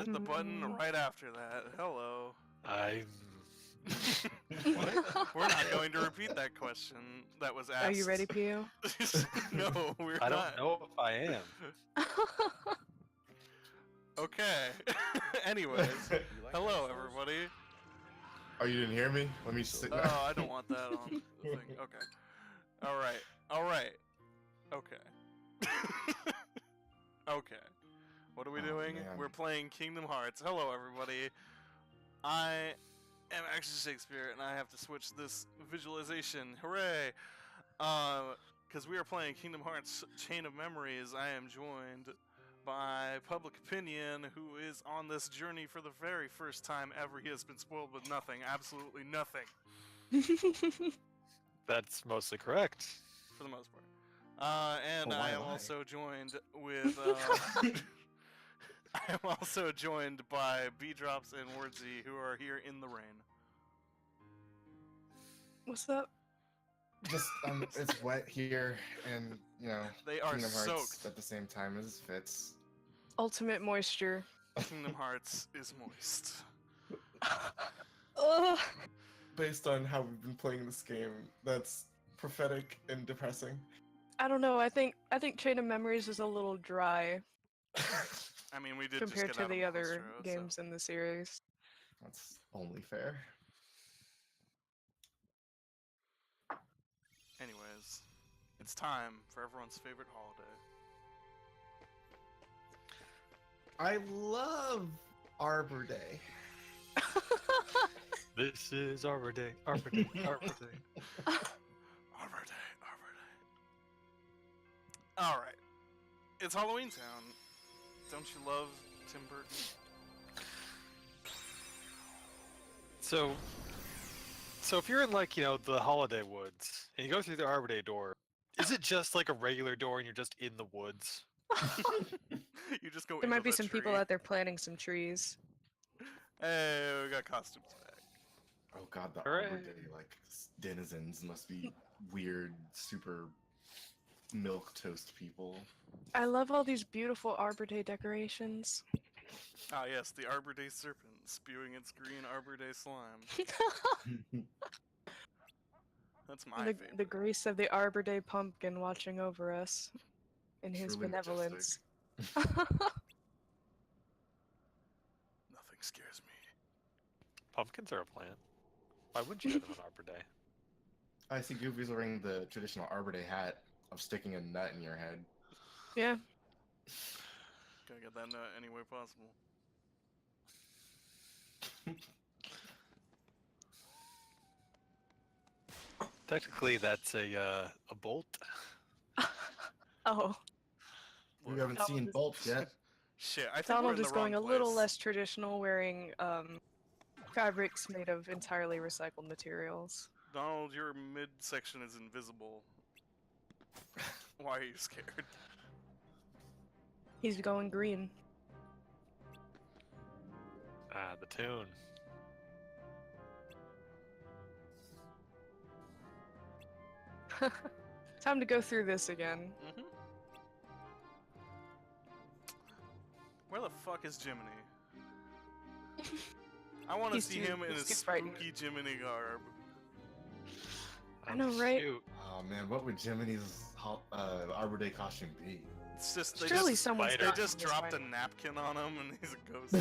hit the button right after that. Hello. What? We're not going to repeat that question that was asked. Are you ready, Pio? No, we're I not. don't know if I am. Okay. Anyways, hello everybody. Oh, you didn't hear me? Let me sit. Oh, I don't want that on the thing. Okay. All right. All right. Okay. Okay. What are we doing? Man. We're playing Kingdom Hearts. Hello everybody. I am actually Shakespeare, and I have to switch this visualization. Hooray! Because we are playing Kingdom Hearts Chain of Memories. I am joined by Public Opinion, who is on this journey for the very first time ever. He has been spoiled with nothing, absolutely nothing, That's mostly correct. for the most part. And Oh, why I am lie? also joined with. I am also joined by B-Drops and Wordsy, who are here in the rain. What's up? Just it's wet here, and you know They are Kingdom Hearts soaked. at the same time as Fitz. Ultimate moisture. Kingdom Hearts is moist. Ugh. Based on how we've been playing this game, that's prophetic and depressing. I don't know. I think Chain of Memories is a little dry I mean, we did compared just to get the out of other Monstro, games so. in the series. That's only fair. Anyways, it's time for everyone's favorite holiday. I love Arbor Day. This is Arbor Day. Arbor Day. Arbor Day. Arbor Day, Arbor Day. Alright. It's Halloween Town. Don't you love Tim Burton? So if you're in, like, the Holiday Woods, and you go through the Arbor Day door, is it just like a regular door and you're just in the woods? You just go There into might be the some tree. people out there planting some trees. Hey, we got costumes back. Oh god, the Hooray. Arbor Day denizens must be weird, super milk toast people. I love all these beautiful Arbor Day decorations. Ah, yes, the Arbor Day serpent spewing its green Arbor Day slime. That's my favorite. The grace of the Arbor Day pumpkin watching over us in his Truly benevolence. Nothing scares me. Pumpkins are a plant. Why wouldn't you have them on Arbor Day? I see Goofy's wearing the traditional Arbor Day hat of sticking a nut in your head. Yeah. Gotta get that nut any way possible. Technically, that's a bolt. Oh, We haven't Donald seen is- Bulbs yet. Shit, I think Donald we're in is the going a wrong little place. less traditional, wearing fabrics made of entirely recycled materials. Donald, your midsection is invisible. Why are you scared? He's going green. Ah, the tune. Time to go through this again. Mm-hmm. Where the fuck is Jiminy? I want to He's see too- him in he's his too frightened. spooky Jiminy garb. I know, right? Shoot. Oh man, what would Jiminy's Arbor Day costume be? It's just they Surely just, someone's spider. they gotten just this dropped by a now. napkin on him and he's a ghost.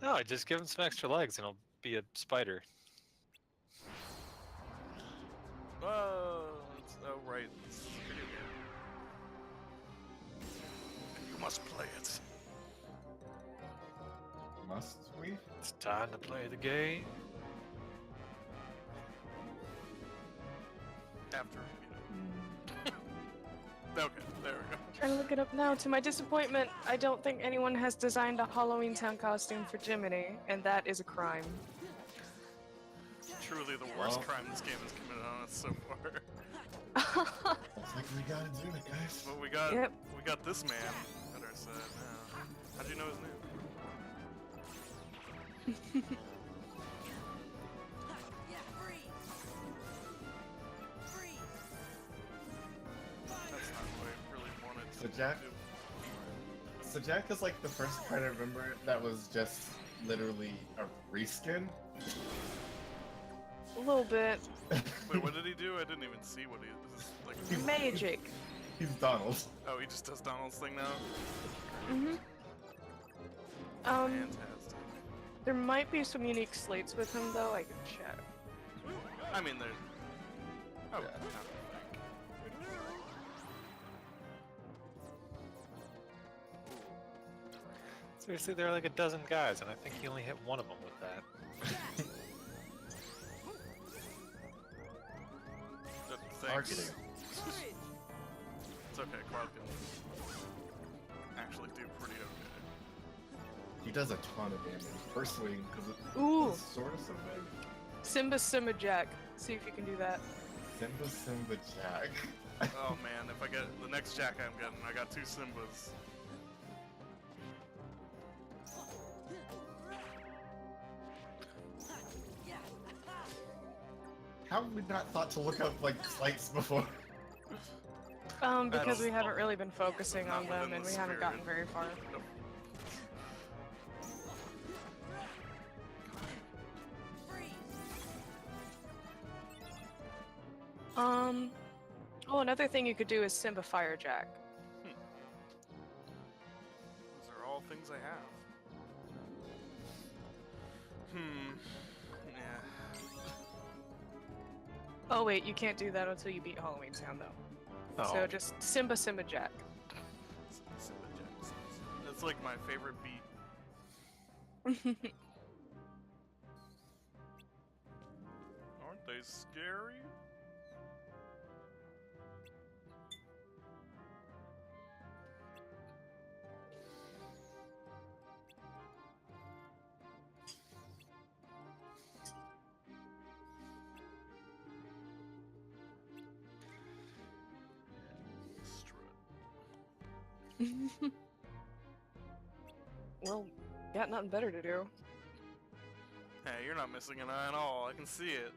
No, I just give him some extra legs and he'll be a spider. Oh, right. It's a video game. And you must play it. Must we? It's time to play the game. After, Okay, there we go. Trying to look it up now. To my disappointment, I don't think anyone has designed a Halloween Town costume for Jiminy, and that is a crime. Truly the worst Well. crime this game has committed on us so far. Looks like we gotta do it, guys. But we got Yep. we got this man at our side now. How'd you know his name? That's not what I really wanted to So Jack, do. So Jack is like the first card I remember that was just literally a reskin. A little bit. Wait, what did he do? I didn't even see what he. This is like. Magic. He's Donald. Oh, he just does Donald's thing now. Mhm. Fantastic. There might be some unique slates with him though. I can check. I mean, there's. Oh. Yeah. Seriously, there are like a dozen guys, and I think he only hit one of them with that. Thanks. Targeting. It's okay. Cloud can actually do pretty okay. He does a ton of damage. First swing, because Ooh. it's sort of so big. Simba Jack. See if you can do that. Simba Jack. Oh man, if I get the next Jack I'm getting, I got 2 Simbas. How have we not thought to look up like slights before? Because That's we haven't really been focusing not on them within and the we haven't spirit. gotten very far. Nope. Oh, another thing you could do is Simba Jack. Those are all things I have. Yeah. Oh wait, you can't do that until you beat Halloween Town though. Oh. So just Simba Jack. Simba Jacks. That's like my favorite beat. Aren't they scary? Strut. Well, got nothing better to do. Hey, you're not missing an eye at all. I can see it.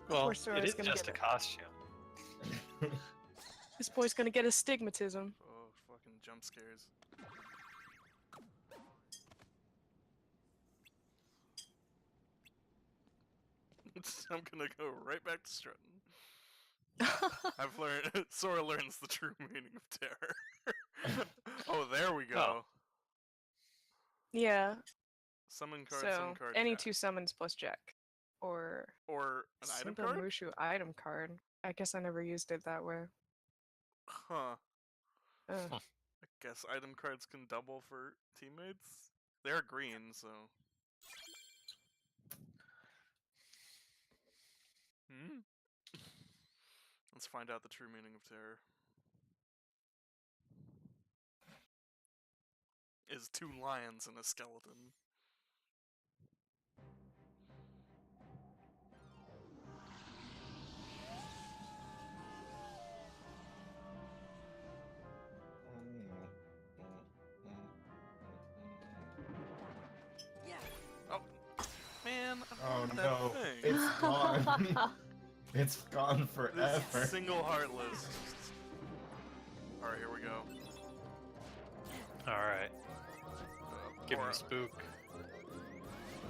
Well, course they're it always is gonna just a get it. costume. This boy's gonna get astigmatism. Oh, fucking jump scares. I'm gonna go right back to strutting. I've learned. Sora learns the true meaning of terror. Oh, there we go. Oh. Yeah. Summon card, So summon card. any Jack. 2 summons plus Jack, or Or an item Simba card? Mushu item card. I guess I never used it that way. Huh. Ugh. I guess item cards can double for teammates? They're green, so. Let's find out the true meaning of terror. Is 2 lions and a skeleton. Oh, man! I Oh want that no, thing. it's gone. It's gone forever. This single heartless. Alright, here we go. Alright, give him Or, a spook.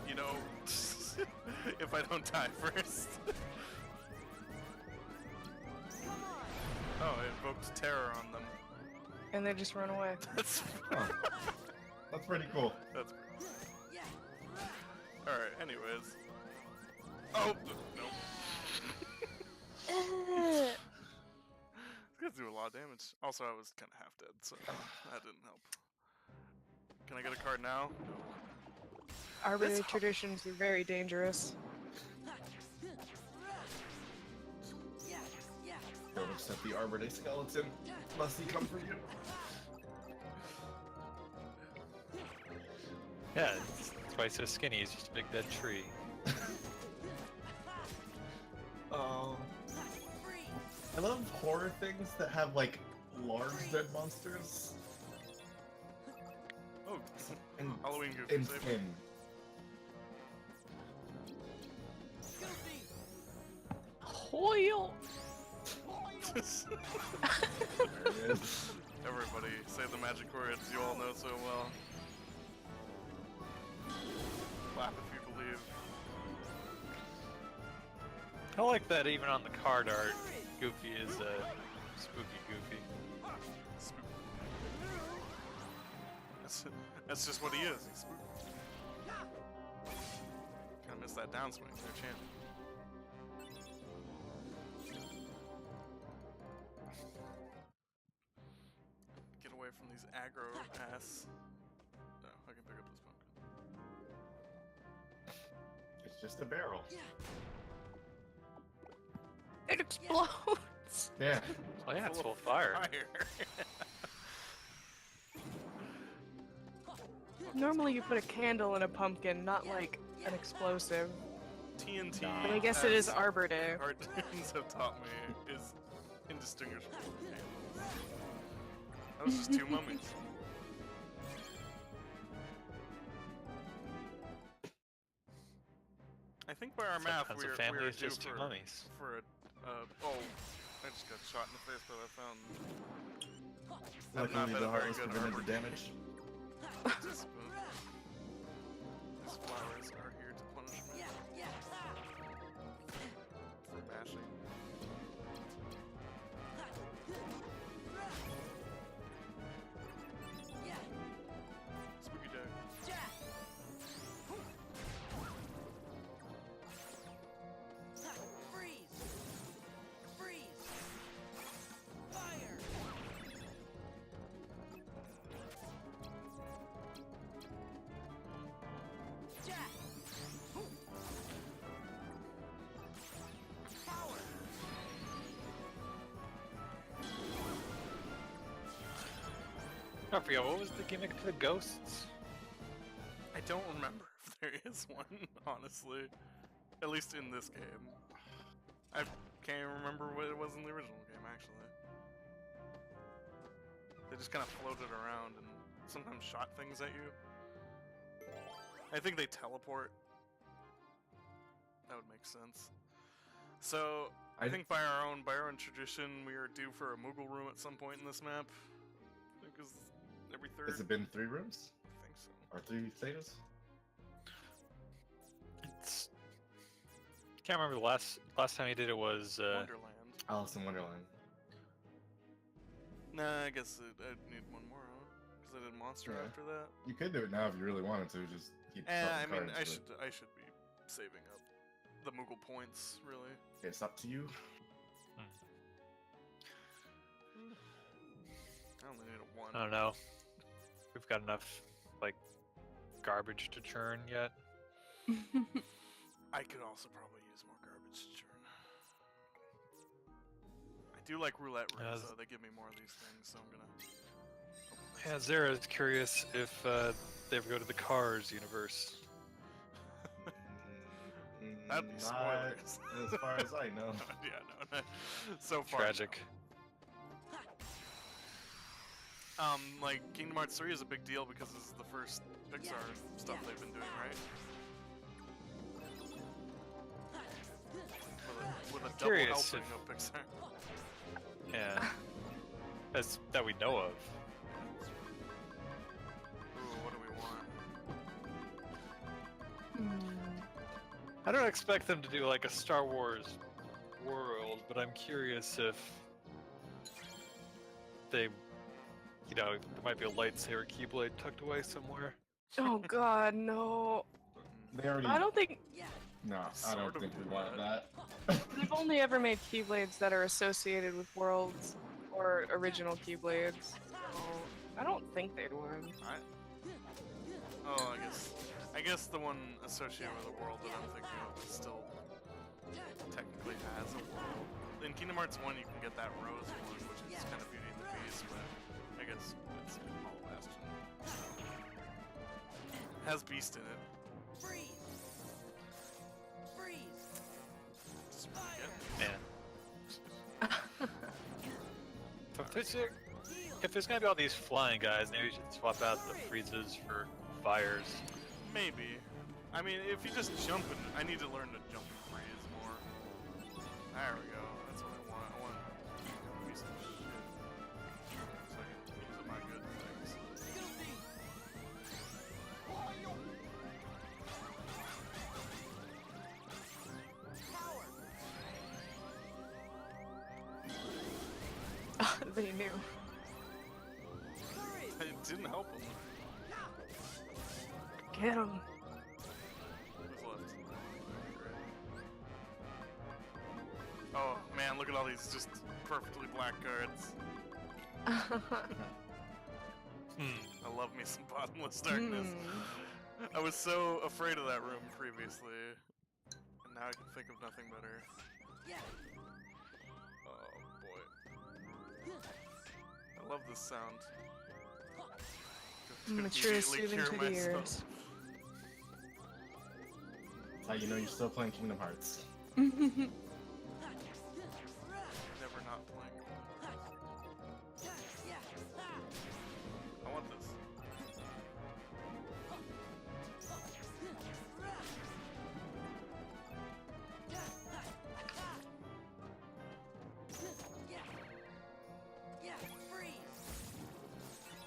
you know, if I don't die first. Oh, it invoked terror on them. And they just run away. That's Oh, that's pretty cool. that's alright, anyways. Oh no. This guy's do a lot of damage. Also, I was kinda half dead, so that didn't help. Can I get a card now? Arbitrary traditions are very dangerous. Don't accept the Arbor Day skeleton, lest he come for you. Yeah, that's why he's so skinny. He's just a big dead tree. I love horror things that have like large dead monsters Oh, and Halloween goofy and save. thin. Hoyle! There it is. Everybody, say the magic words you all know so well. Clap if you believe. I like that even on the card art, Goofy is spooky Goofy. Spook. That's just what he is. He's spooky. Kinda missed that downswing there, champ. Get away from these aggro ass. No, I can pick up this pumpkin. It's just a barrel. It explodes! Yeah. Oh yeah, it's full of fire. Normally you put a candle in a pumpkin, not like an explosive. TNT. But I guess it is as Arbor Day. cartoons have taught me is indistinguishable from candles. That was just two mummies. I think by our math, Sometimes we a are family is due just two mummies. for a. Oh, I just got shot in the face by that fountain. I've not Luckily, been the a heart very was good prevented arbor the damage. participant. These flowers are here to punish me for bashing. Spooky day. I forget, what was the gimmick for the ghosts? I don't remember if there is one, honestly. At least in this game. I can't even remember what it was in the original game, actually. They just kind of floated around and sometimes shot things at you. I think they teleport. That would make sense. So, I think by our own tradition, we are due for a Moogle room at some point in this map. I think it's every third. Has it been 3 rooms? I think so. Or 3 thetas? It's... Can't remember the last time he did it was Wonderland. Alice in Wonderland. Nah, I guess I'd need one more, huh? Because I did Monster Yeah. after that. You could do it now if you really wanted to. Just keep I shuffling mean, cards, I should be saving up the Moogle points, really. but it's up to you. I only need a 1. I don't know. We've got enough like garbage to churn yet. I could also probably use more garbage to churn. I do like roulette rooms, though. They give me more of these things, so I'm gonna. Yeah, Zara's curious if they ever go to the Cars universe. That'd be Not spoilers. as far as I know. Yeah, no. So far. Tragic. Like Kingdom Hearts 3 is a big deal because this is the first Pixar stuff they've been doing, right? With a double Curious helping of Pixar. Yeah. That we know of. Ooh, what do we want? I don't expect them to do like a Star Wars world, but I'm curious if they, there might be a lightsaber keyblade tucked away somewhere. Oh god, no. They already. I don't think No, I Sort don't of think we do want that. that. they've only ever made keyblades that are associated with worlds or original keyblades. So I don't think they would. Oh, I guess the one associated with a world that I'm thinking of is still technically has a world. In Kingdom Hearts 1, you can get that rose one, which is kind of Beauty and the Beast, but I guess it's Hollow Bastion. Has Beast in it. Just really good. Man. So if there's gonna be all these flying guys, maybe we should swap out the freezes for fires. Maybe. I mean, if you just jump and I need to learn to jump and freeze more. There we go. That's what I want. I want They knew. It didn't help him. Get him. Who's left? Oh man, look at all these just perfectly black cards. I love me some bottomless darkness. I was so afraid of that room previously, and now I can think of nothing better. Oh boy. I love this sound. Mature, Immediately soothing cure to the myself. ears. That's how you know you're still playing Kingdom Hearts. Never not playing. I want this.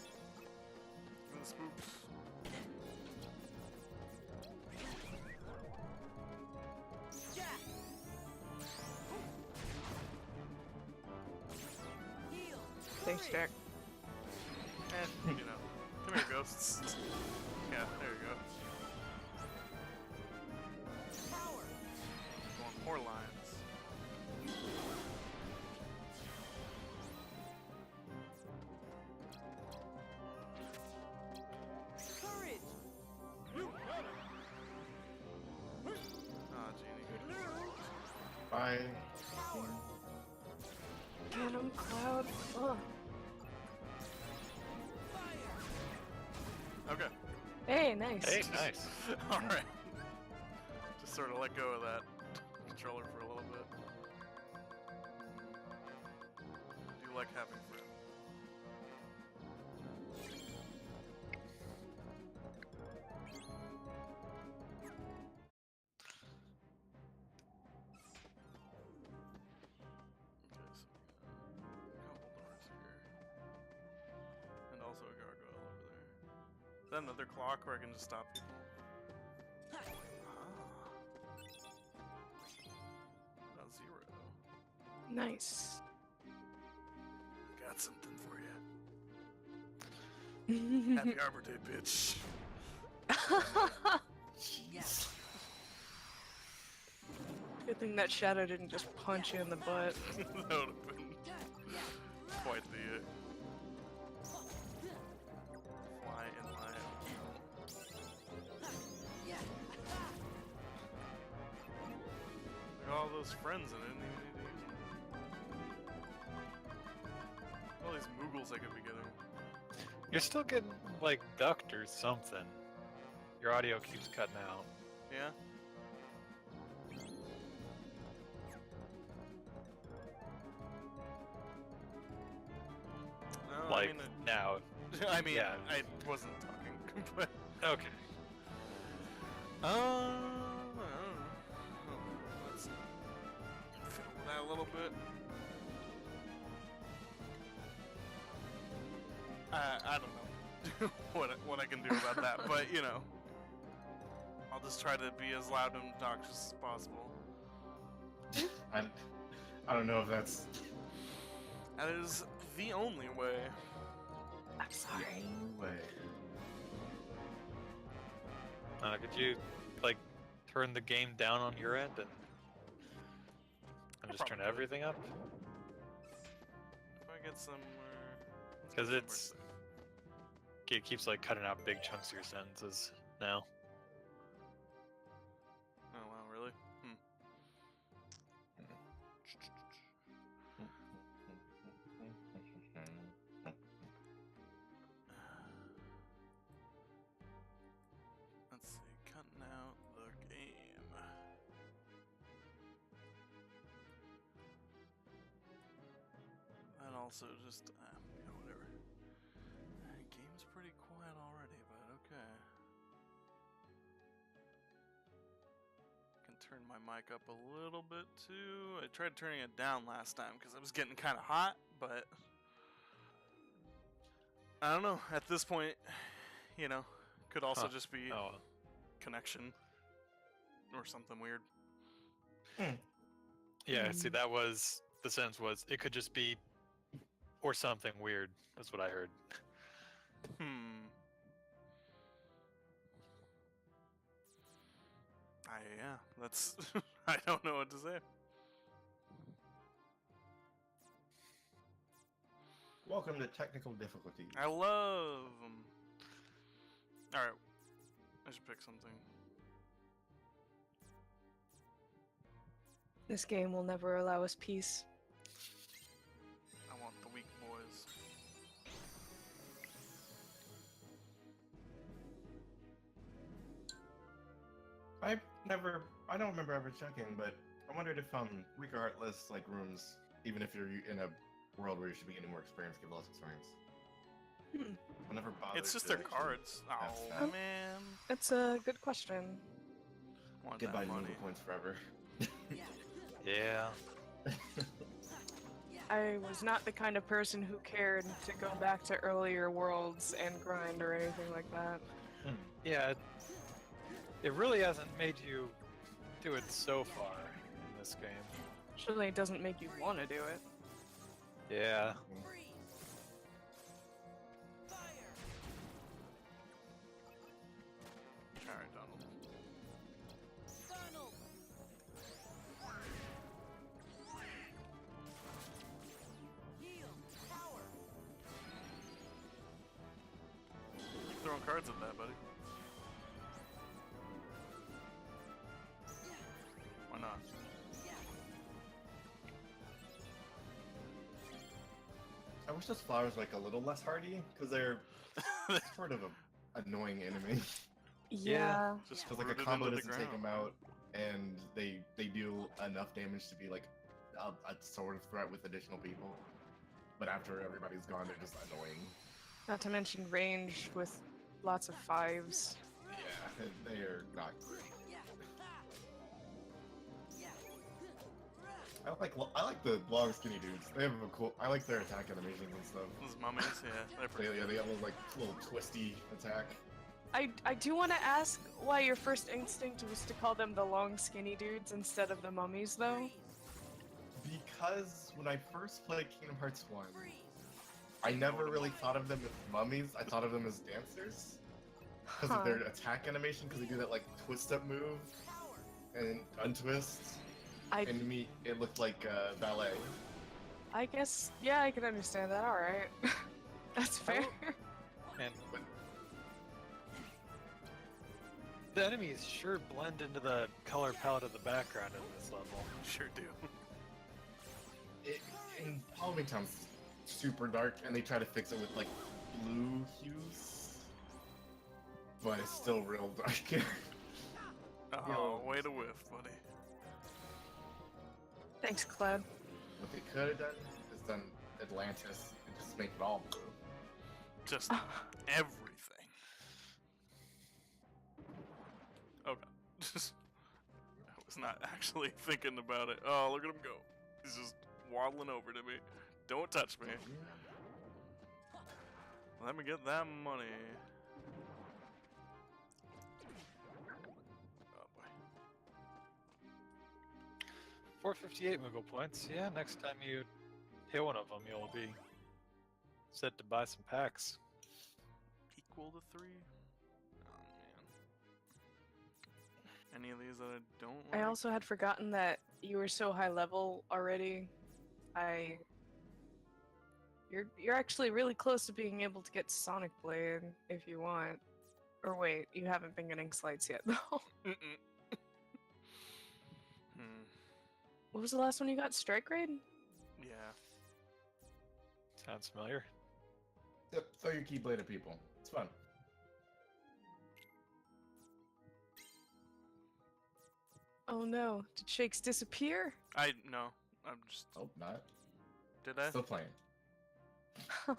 Give me the spooks. Thanks, Jack. You know. Come here, ghosts. Yeah, there you go. Going more lines. Ah, Genie. Bye. Get him, Cloud. Ugh. Okay. Hey, nice. Hey, nice. Alright. Just sort of let go of that controller for a little bit. I do like having friends. Okay, so we got a couple doors here. And also a gargoyle over there. Is that another clock where I can just stop people? Ah. About 0. Nice. Got something for you. Happy Arbor Day, bitch. Jeez. Good thing that shadow didn't just punch you in the butt. That would have been quite the fly in my. Look at all those friends and I didn't even need to use them. All these Moogles I could be getting. You're still getting, like, ducked or something. Your audio keeps cutting out. Yeah? No, Like, I mean, now. I mean, yeah. I wasn't talking, but. Okay. I don't know. Let's fiddle with that a little bit. I don't know what I can do about that, but you know, I'll just try to be as loud and obnoxious as possible. I don't know if that's That is the only way. I'm sorry. way. Could you, like, turn the game down on your end and just turn probably could. everything up? If I get somewhere. let's Because get it's... somewhere It keeps, like, cutting out big chunks of your sentences now. safe. Oh wow, really? Let's see, cutting out the game. And also just, yeah, whatever. Game's pretty quiet already, but okay. Can turn my mic up a little bit too. I tried turning it down last time because it was getting kind of hot, but I don't know. At this point, you know, could also just be Oh, connection or something weird. yeah, see, that was... The sentence was, it could just be Or something weird. That's what I heard. Yeah, that's. I don't know what to say. Welcome to technical difficulties. I love them. Alright, I should pick something. This game will never allow us peace. I want the weak boys. I don't remember ever checking, but I wondered if regardless like rooms, even if you're in a world where you should be getting more experience, give less experience. I never bothered. It's just to their cards. test Oh that. man. That's a good question. Want Goodbye that to money. Noodle points forever. Yeah. I was not the kind of person who cared to go back to earlier worlds and grind or anything like that. Yeah. It really hasn't made you do it so far in this game. Surely it doesn't make you want to do it. Yeah. Alright, Donald. Keep throwing cards at that, buddy. Why not? I wish those flowers were like a little less hardy, because they're sort of a annoying enemy. Yeah. Just Because like a rooted combo into the doesn't take ground. them out, and they do enough damage to be like a sort of threat with additional people. But after everybody's gone, they're just annoying. Not to mention range with lots of fives. Yeah, they are not great. I like the long skinny dudes. They have a cool. I like their attack animations and stuff. Those mummies, yeah, they're pretty They have a little twisty attack. I do want to ask why your first instinct was to call them the long skinny dudes instead of the mummies, though. Because when I first played Kingdom Hearts 1, I never really thought of them as mummies. I thought of them as dancers. Because of their attack animation, because they do that like twist up move and untwist. And to me, it looked like ballet. I guess, yeah, I can understand that. All right, that's fair. And the enemies sure blend into the color palette of the background in this level. Sure do. In Halloween Town's super dark, and they try to fix it with like blue hues, but it's still real dark. Oh, way to whiff, buddy. Thanks, Cloud. What they could have done is done Atlantis and just make it all blue. Just everything. Oh god. I was not actually thinking about it. Oh, look at him go. He's just waddling over to me. Don't touch me. Let me get that money. Oh boy. 458 Moogle points. Yeah, next time you hit one of them, you'll be set to buy some packs. Equal to 3? Oh man. Any of these that I don't like? I also had forgotten that you were so high level already. You're actually really close to being able to get Sonic Blade if you want. Or wait, you haven't been getting slides yet though. What was the last one you got? Strike Raid? Yeah. Sounds familiar. Yep, throw your Keyblade at people. It's fun. Oh no, did Shakes disappear? No. I'm just. Oh, not. Did I? Still playing. So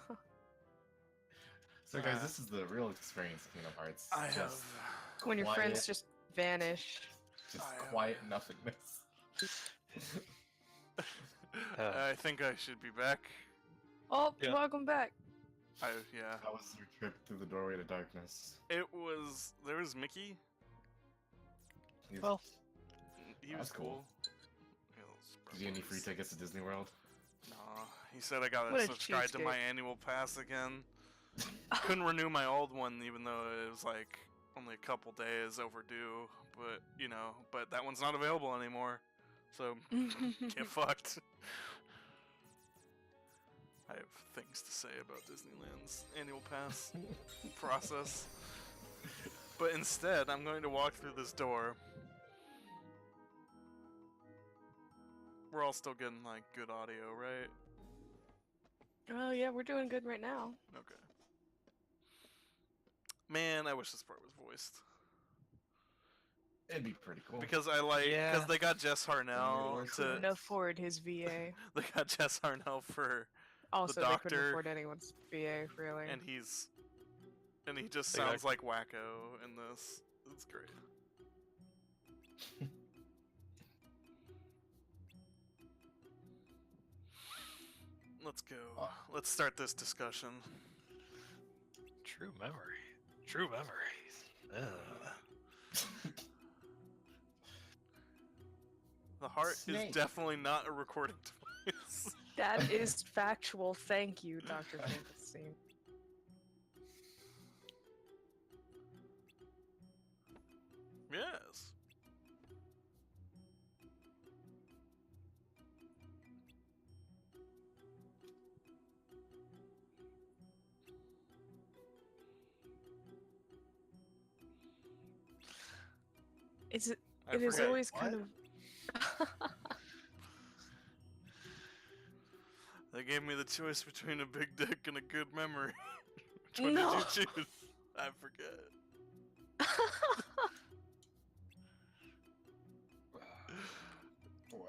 guys, this is the real experience of Kingdom Hearts. I Just- have. When your Quiet. friends just vanish. Just I have- quiet nothingness. I think I should be back. Oh, Yeah. welcome back. Yeah. How was your trip through the doorway to darkness? It was. There was Mickey. He's- Well, He was That's cool. cool. Yeah, let's Did you get any free please. tickets to Disney World? Nah, he said I gotta What a subscribe to my cheapskate. annual pass again. Couldn't renew my old one even though it was like only a couple days overdue, but you know, but that one's not available anymore. So get fucked. I have things to say about Disneyland's annual pass process. But instead, I'm going to walk through this door. We're all still getting like good audio, right? Oh yeah, we're doing good right now. Okay. Man, I wish this part was voiced. It'd be pretty cool. Because I like, Yeah. because they got Jess Harnell to, Couldn't afford his VA. they got Jess Harnell for, Also, they couldn't doctor, afford anyone's VA, really. and he just They got- sounds like Wacko in this. It's great. Let's go. Let's start this discussion. True memory. True memories. Ugh. The heart Snake. is definitely not a recording device. That is factual. Thank you, Dr. Finkelstein. Yes. Is it? I It is forget. always What? kind of. They gave me the choice between a big dick and a good memory. Which one No. did you choose? I forget. Boy.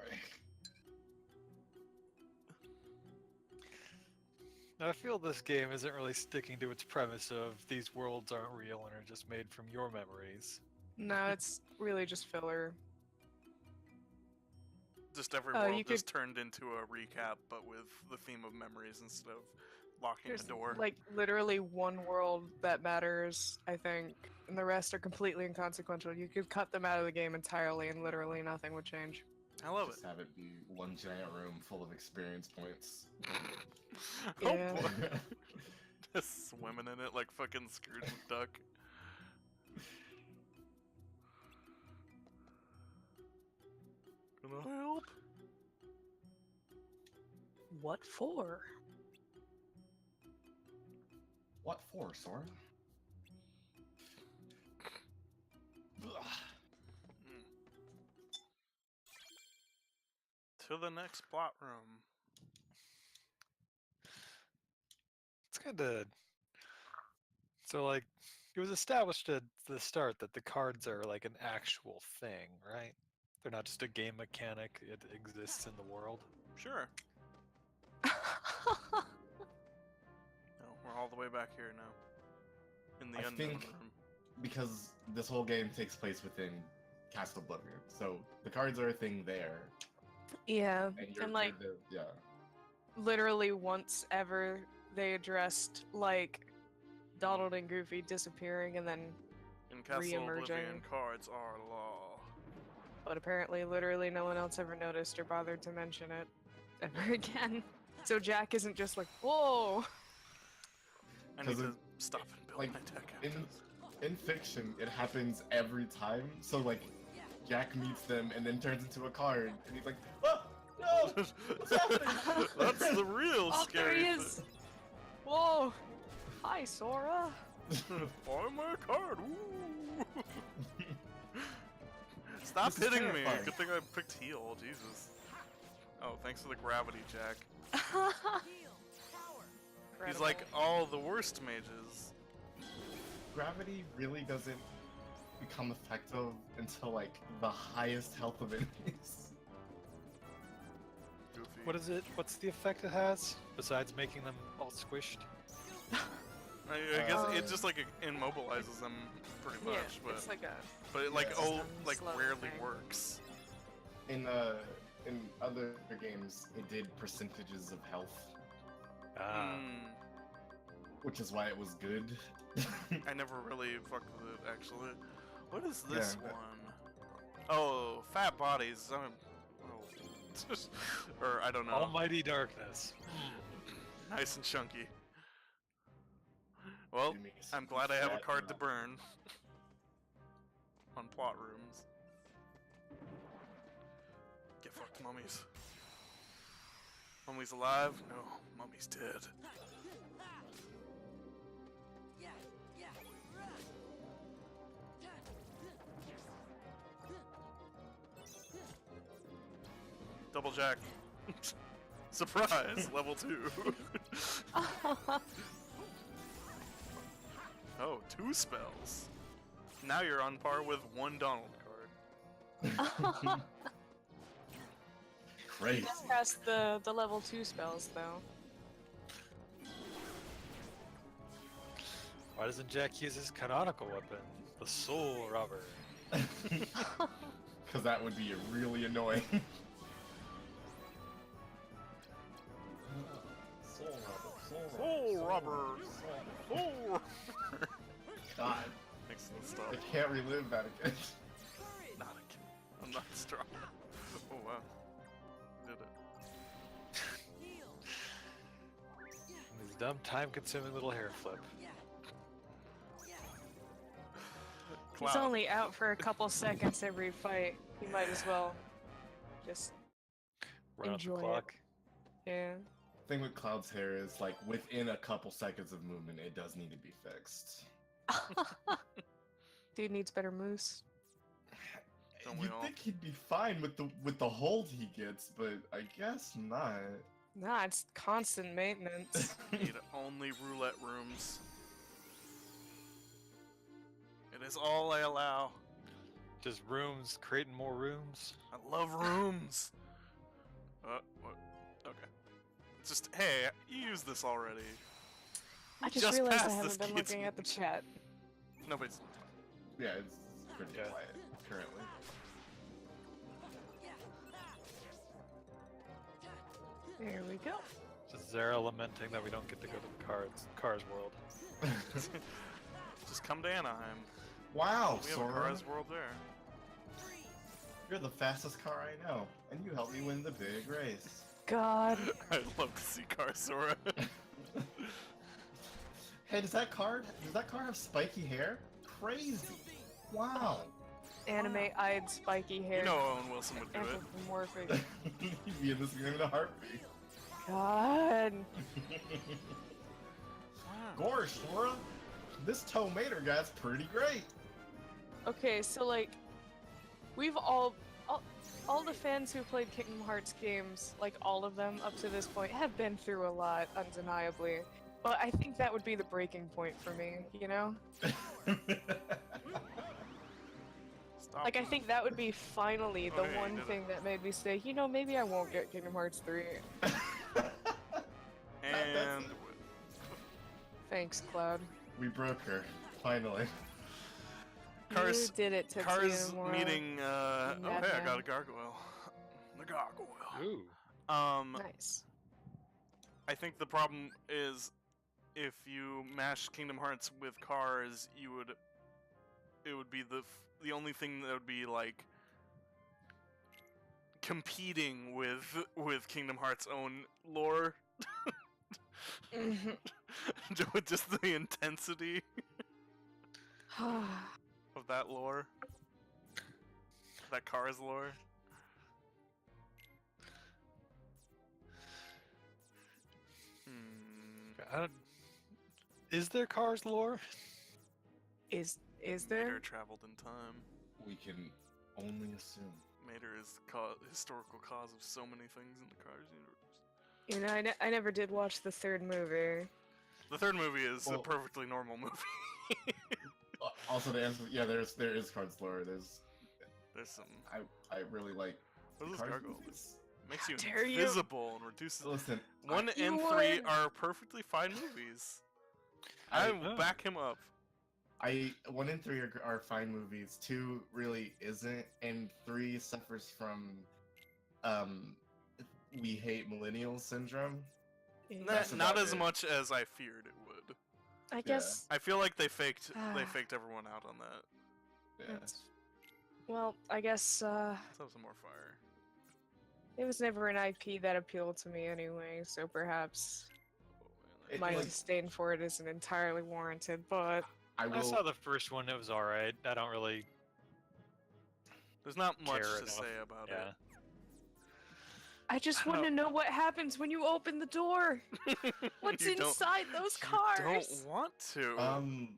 Now, I feel this game isn't really sticking to its premise of these worlds aren't real and are just made from your memories. No, it's really just filler. Just every Oh, world you just turned into a recap, but with the theme of memories instead of locking There's a door. like literally one world that matters, I think, and the rest are completely inconsequential. You could cut them out of the game entirely, and literally nothing would change. I love Just have it be one giant room full of experience points. it. Yeah. Oh boy. Just swimming in it like fucking Scrooge McDuck. Can I help? What for? What for, Sora? To the next plot room. It's kind of so like it was established at the start that the cards are like an actual thing, right? They're not just a game mechanic. It exists in the world. Sure. No, we're all the way back here now. In the I unknown think- room. Because this whole game takes place within Castle Bloodroot, so the cards are a thing there. Yeah, And you're, and like yeah. literally once ever they addressed like Donald and Goofy disappearing and then In Castle re-emerging. Oblivion, cards are law. but apparently literally no one else ever noticed or bothered to mention it ever again. So Jack isn't just like, whoa! I need 'Cause to it- stop and build like, my deck in- after In fiction, it happens every time. So like, Jack meets them and then turns into a card, and he's like, "Oh no!" this. What's happening? That's the real Oh, there scary he is! Whoa! Hi, Sora! Buy my card! Woo! Stop This is hitting me! terrifying. Good thing I picked heal, Jesus. Oh, thanks for the gravity, Jack. He's like all the worst mages. Gravity really doesn't become effective until like the highest health of enemies. Goofy. What is it? What's the effect it has besides making them all squished? I guess it just like immobilizes them pretty Yeah, much, but it's like a it like Yeah. like Slow rarely thing. works. In other games, it did percentages of health, Ah, Hmm. which is why it was good. I never really fucked with it actually. What is this Yeah, one? Oh, fat bodies. Oh, Or I don't know. Almighty darkness. Nice and chunky. Well, Give me I'm glad I have a fat card to mom. burn. On plot rooms. Get fucked, mummies. Mummy's alive? No, mummy's dead. Double jack. Surprise! Level 2. Oh, 2 spells. Now you're on par with 1 Donald card. Crazy. Just cast the level 2 spells though. Why doesn't Jack use his canonical weapon, the Soul Robber? Because that would be really annoying. Soul Robber! Soul Robber! God, Excellent stuff. I can't relive that again. Not again. I'm not strong. Oh wow. Did it. His dumb, time-consuming little hair flip. He's Cloud. only out for a couple seconds every fight. You might as well just Run up the Enjoy it. clock. yeah. Thing with Cloud's hair is like within a couple seconds of movement, it does need to be fixed. Dude needs better moose. Don't we You'd all? think he'd be fine with the hold he gets, but I guess not. Nah, it's constant maintenance. Need only roulette rooms. It is all I allow. Just rooms, creating more rooms. I love rooms. What? Okay. Just hey, you used this already. I just Just realized I past haven't this been kid's looking at the chat. Nobody's. Yeah, it's pretty Yeah. quiet currently. There we go. Just Zara lamenting that we don't get to go to the Cars world. Just come to Anaheim. Wow, We have a Sora, Cars World there. you're the fastest car I know, and you helped me win the big race. God. I'd love to see Cars Sora. Hey, does that car have spiky hair? Crazy! Wow! Anime-eyed spiky hair. You know Owen Wilson would do it. Anthropomorphic. You'd be in this game in a heartbeat. God. Gosh, Sora, this tomato guy's pretty great. Okay, so like, we've all the fans who played Kingdom Hearts games, like all of them up to this point, have been through a lot, undeniably. But I think that would be the breaking point for me, you know? Stop. Like, I think that would be finally the Okay, one did it. thing that made me say, you know, maybe I won't get Kingdom Hearts 3. And Thanks, Cloud. We broke her, finally. Cars. You did it, Tetsuya Cars Nomura. meeting. Oh hey, I madman. got a gargoyle. The gargoyle. Ooh. Nice. I think the problem is if you mash Kingdom Hearts with Cars, it would be the only thing that would be like competing with Kingdom Hearts' own lore. With just the intensity of that lore, that Cars lore. I don't... Is there Cars lore? Is Mater there? traveled in time. We can only assume. Mater is the historical cause of so many things in the Cars universe. You know, I never did watch the third movie. The third movie is a Well- perfectly normal movie. Also, to answer, yeah, there is Cards lore. There's some. I really like What is this Cars gargoyle? movies. Makes you dare you. invisible and reduces. Listen, 1 You and 3 would. are perfectly fine movies. I- I will back him up. 1 and 3 are fine movies. 2 really isn't, and 3 suffers from we hate millennials syndrome. That's Not about as it. much as I feared it would. I guess. I feel like they faked everyone out on that. Yeah. Well, I guess. Let's have some more fire. It was never an IP that appealed to me anyway, so perhaps It, my like, disdain for it isn't entirely warranted, but I I will. saw the first one. It was all right. I don't really There's not much care to enough. say about Yeah. I just I want to don't- know what happens when you open the door. it. What's You don't- inside those You cars? don't want to.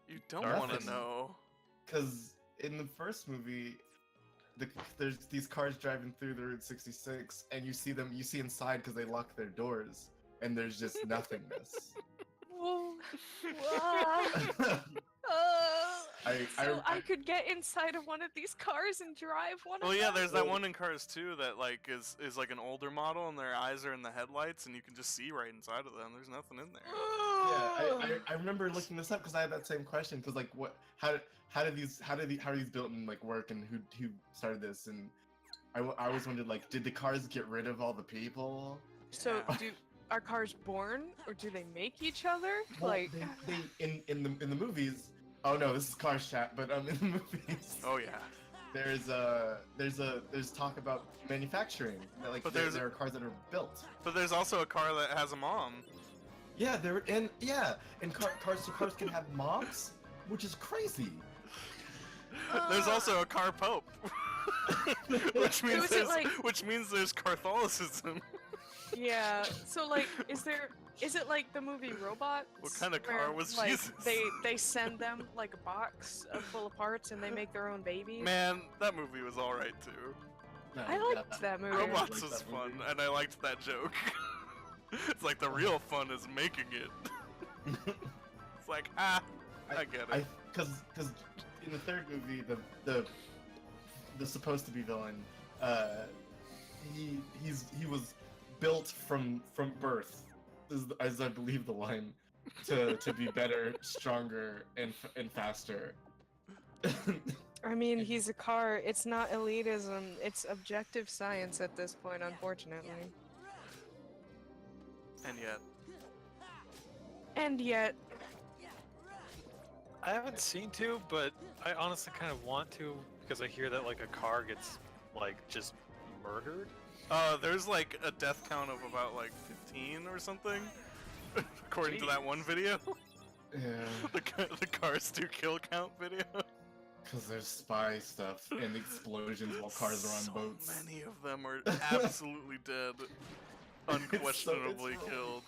You don't want to nothing. know. Because in the first movie, there's these cars driving through the Route 66, and you see inside because they lock their doors, and there's just nothingness. Whoa. Wow. So I could get inside of one of these cars and drive one Well, of yeah, them? there's that Well- one in Cars 2 that like is like an older model, and their eyes are in the headlights, and you can just see right inside of them. There's nothing in there. Yeah, I remember looking this up because I had that same question. Because like, how are these built and like work, and who started this? And I always wondered, like, did the cars get rid of all the people? So Yeah. are cars born or do they make each other? Well, Like they in the movies. Oh no, this is Cars chat, but in the movies, Oh yeah. there's talk about manufacturing. That, like, But there there's- are cars that are built. But there's also a car that has a mom. Yeah, cars can have moms, which is crazy. There's also a car pope. which means is it there's Catholicism. yeah. So like is it like the movie Robots? What kind of car where, was like, Jesus? They send them like a box full of parts and they make their own babies. Man, that movie was alright too. I Yeah, liked that movie. Robots like was that fun, movie. and I liked that joke. It's like the real fun is making it. It's like, I get it. Because in the third movie, the supposed to be villain, he was built from birth, as I believe the line, to be better, stronger, and faster. I mean, he's a car. It's not elitism. It's objective science at this point, unfortunately. And yet, And yet, I haven't seen two, but I honestly kind of want to because I hear that like a car gets like just murdered. there's like a death count of about like 15 or something, according to that one video. Yeah, the Cars 2 kill count video. because there's spy stuff and explosions while cars are on boats. So many of them are absolutely dead, unquestionably it's- killed.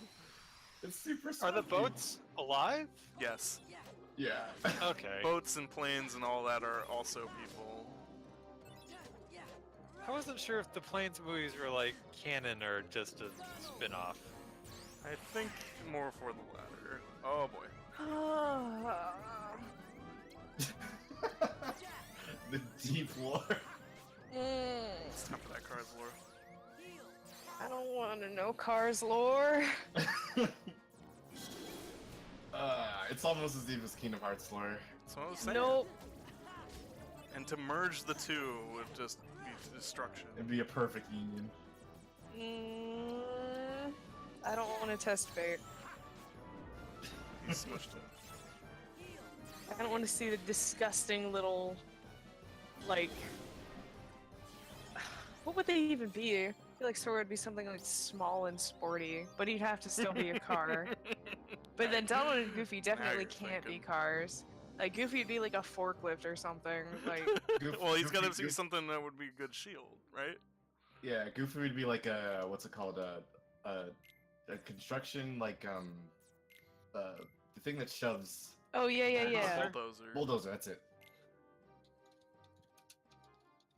It's super. Are the spooky. boats alive? Yes, Yeah. Okay. boats and planes and all that are also people. I wasn't sure if the Planes movies were like canon or just a spin-off. I think more for the latter. Oh boy. The deep lore. It's time for that Cars lore. I don't want to know Cars lore. It's almost as deep as Kingdom Hearts lore. That's what I was saying. Nope. And to merge the two would just be destruction. It'd be a perfect union. I don't want to test fate. He smushed it. I don't want to see the disgusting little, like, what would they even be? I feel like Sora would be something like small and sporty, but he'd have to still be a car. But then Donald and Goofy definitely you're can't be thinking. cars. Like Goofy would be like a forklift or something. Like Well, he's got to Goofy- see something that would be a good shield, right? Yeah, Goofy would be like a what's it called? A construction the thing that shoves oh yeah. Bulldozer. bulldozer. That's it.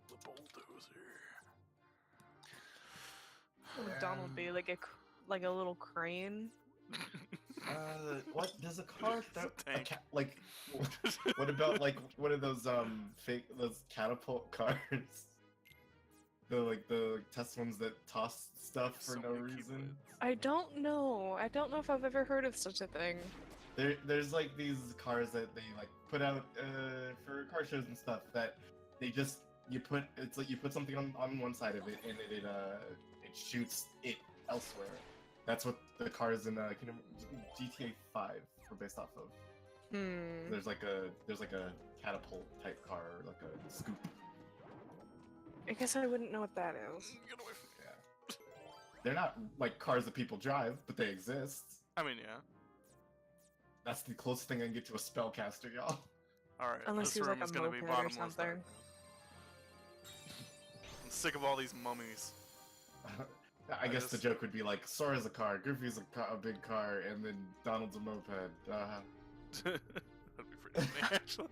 The bulldozer. Donald would be like a little crane. What does a car? Tank. Like, what about like one of those those catapult cars? The test ones that toss stuff for So no many reason. keyblades. I don't know. I don't know if I've ever heard of such a thing. There's like these cars that they like put out for car shows and stuff that they just you put something on one side of it and it shoots it elsewhere. That's what the cars in GTA 5 were based off of. There's like a catapult type car, like a scoop. I guess I wouldn't know what that is. Get away from me. Yeah. They're not like cars that people drive, but they exist. I mean, yeah. That's the closest thing I can get to a spellcaster, y'all. Alright, Unless this he was room like is a gonna be moped or bottomless something. darkness. I'm sick of all these mummies. I guess the joke would be like, Sora's a car, Goofy's a big car, and then Donald's a moped. That'd be pretty funny, actually.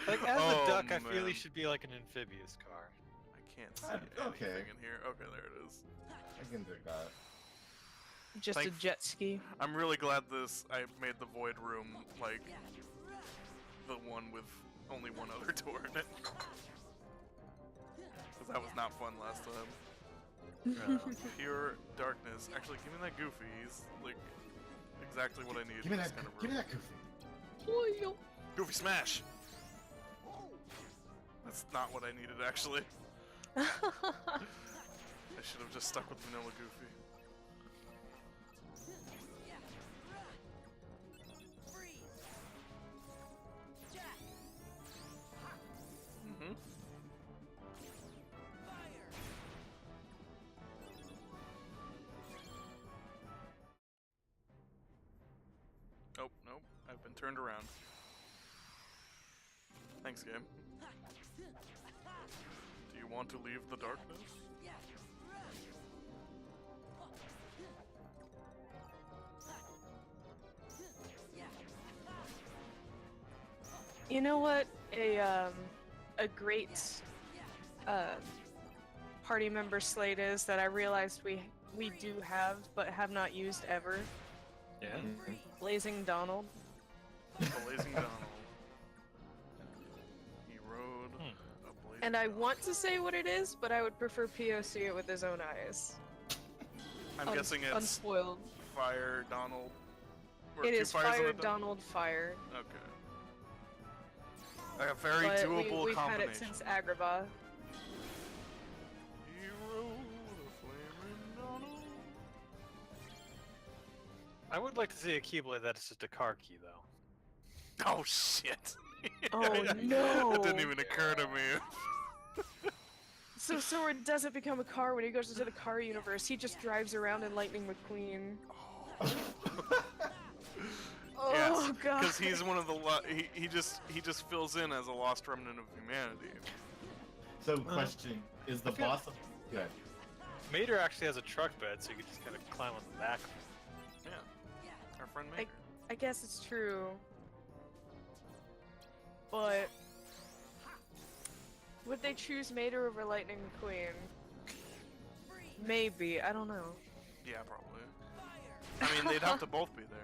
Like, as Oh, a duck, I feel man. he should be like an amphibious car. I can't see Okay. anything in here. Okay, there it is. I can dig that. Just a Thank- jet ski. I'm really glad I made the void room like the one with only one other door in it. Because that was not fun last time. Pure darkness. Actually, give me that Goofy. He's like exactly what I need. Give me in that. this kind of Give me room. that Goofy. Goofy smash. That's not what I needed actually. I should have just stuck with vanilla Goofy. Mm-hmm. Oh, nope. I've been turned around. Thanks, game. Do you want to leave the darkness? You know what a great party member slate is that I realized we do have but have not used ever? Yeah. Blazing Donald. Blazing Donald. He rode a blazing And I Donald. want to say what it is, but I would prefer POC it with his own eyes. I'm guessing it's unspoiled. Fire Donald. Or It two is fires Fire in a Donald Fire. Okay. A very But doable we've had combination. it since Agrabah. He rode a flaming Donald. I would like to see a Keyblade that's just a car key, though. Oh shit! Oh, It no. didn't even occur to me. So Sora doesn't become a car when he goes into the car universe. He just drives around in Lightning McQueen. Oh god. Because he's one of the he just fills in as a lost remnant of humanity. So, question: is the I feel- boss? Good. Mater actually has a truck bed, so you can just kind of climb on the back. Yeah. Our friend Maker. I guess it's true. But would they choose Mater over Lightning McQueen? Maybe, I don't know. Yeah, probably. I mean, they'd have to both be there.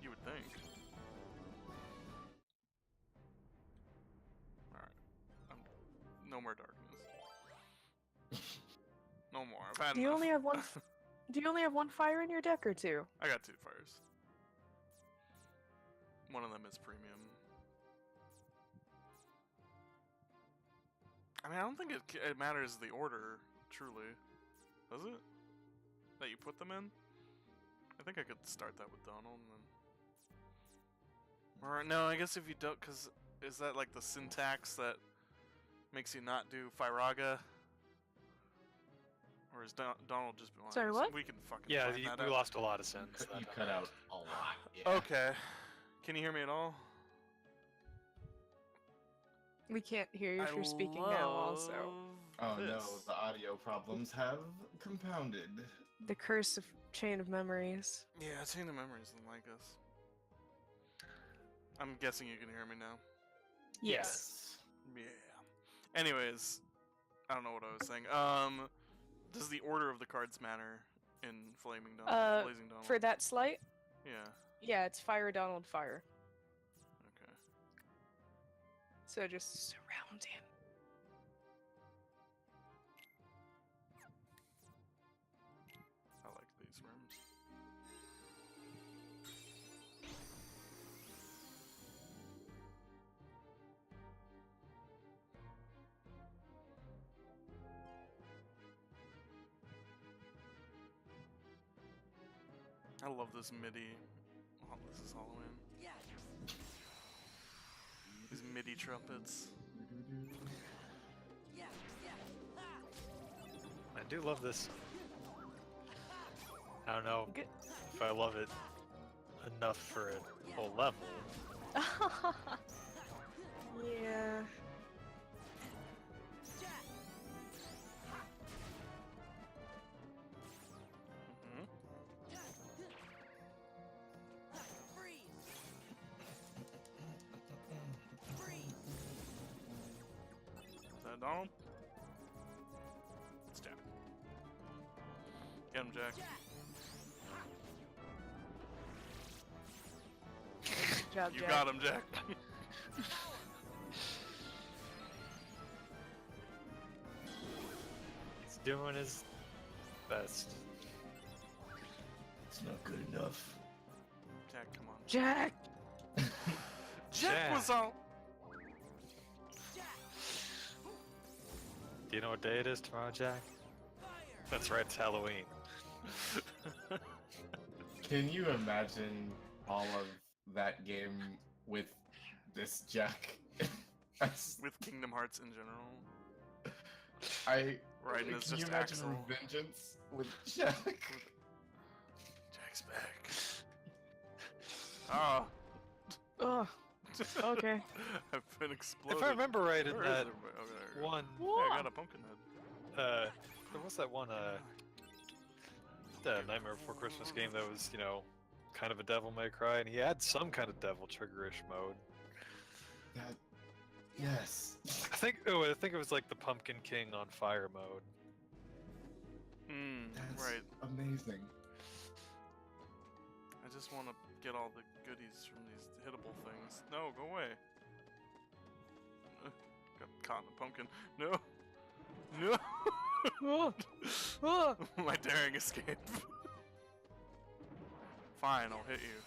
You would think. Alright. No more darkness. No more. I've had Do you enough. only have one? Do you only have one fire in your deck or two? I got 2 fires. One of them is premium. I mean, I don't think it matters the order, truly. Does it? That you put them in? I think I could start that with Donald and then... Or, no, I guess if you don't, because is that like the syntax that makes you not do Firaga? Or is Donald just blind? Sorry, what? We can fucking Yeah, find that we out. lost a lot of sense. You cut out a lot. Yeah. Okay. Can you hear me at all? We can't hear you if you're speaking now. Also, Oh this. no, the audio problems have compounded. the curse of Chain of Memories. Yeah, Chain of Memories doesn't like us. I'm guessing you can hear me now. Yes. Yeah. Anyways, I don't know what I was saying. Does the order of the cards matter in Flaming Donald, Blazing Donald? For that slight, Yeah. yeah, it's Fire Donald Fire. Okay. So just surround him. I like these rooms. I love this MIDI. Oh, this is Halloween. These MIDI trumpets. I do love this. I don't know Good. if I love it enough for a whole level. Yeah. Mhm. Is that Donald? It's Jack. Get him, Jack. Good job, You Jack. got him, Jack. He's doing his best. It's not good enough. Jack, come on. Jack! Jack was on. Do you know what day it is tomorrow, Jack? That's right, it's Halloween. Can you imagine all of that game with this Jack? With Kingdom Hearts in general. Raiden is Can you just imagine Axel. Vengeance with Jack? Jack's back. Oh. Oh, okay. I've been exploded. If I remember right, in Where is that everybody? Oh, there we go. one, Hey, I got a pumpkin head. there was that one, the Nightmare Before Christmas game that was, you know, kind of a Devil May Cry, and he had some kind of Devil Triggerish mode. That, yes. I think it was like the Pumpkin King on Fire mode. That's Right. amazing. I just want to get all the goodies from these hittable things. No, go away. Got caught in a pumpkin. No. No. Oh, oh. My daring escape. Fine, I'll hit you.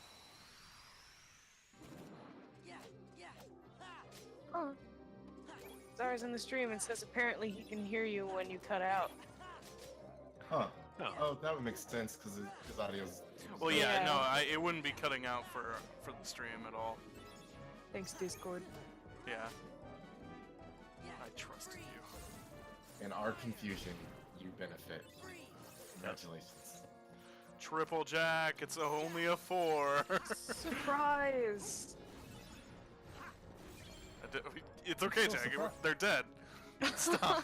Huh. Zara's in the stream and says apparently he can hear you when you cut out. Huh. Oh. Oh, that would make sense because his audio's. Well, yeah, Yeah. no, it wouldn't be cutting out for the stream at all. Thanks, Discord. Yeah. I trusted you. In our confusion, you benefit. Congratulations. Triple Jack, it's only a 4. Surprise! It's okay, So Jack. surprised. They're dead. Stop.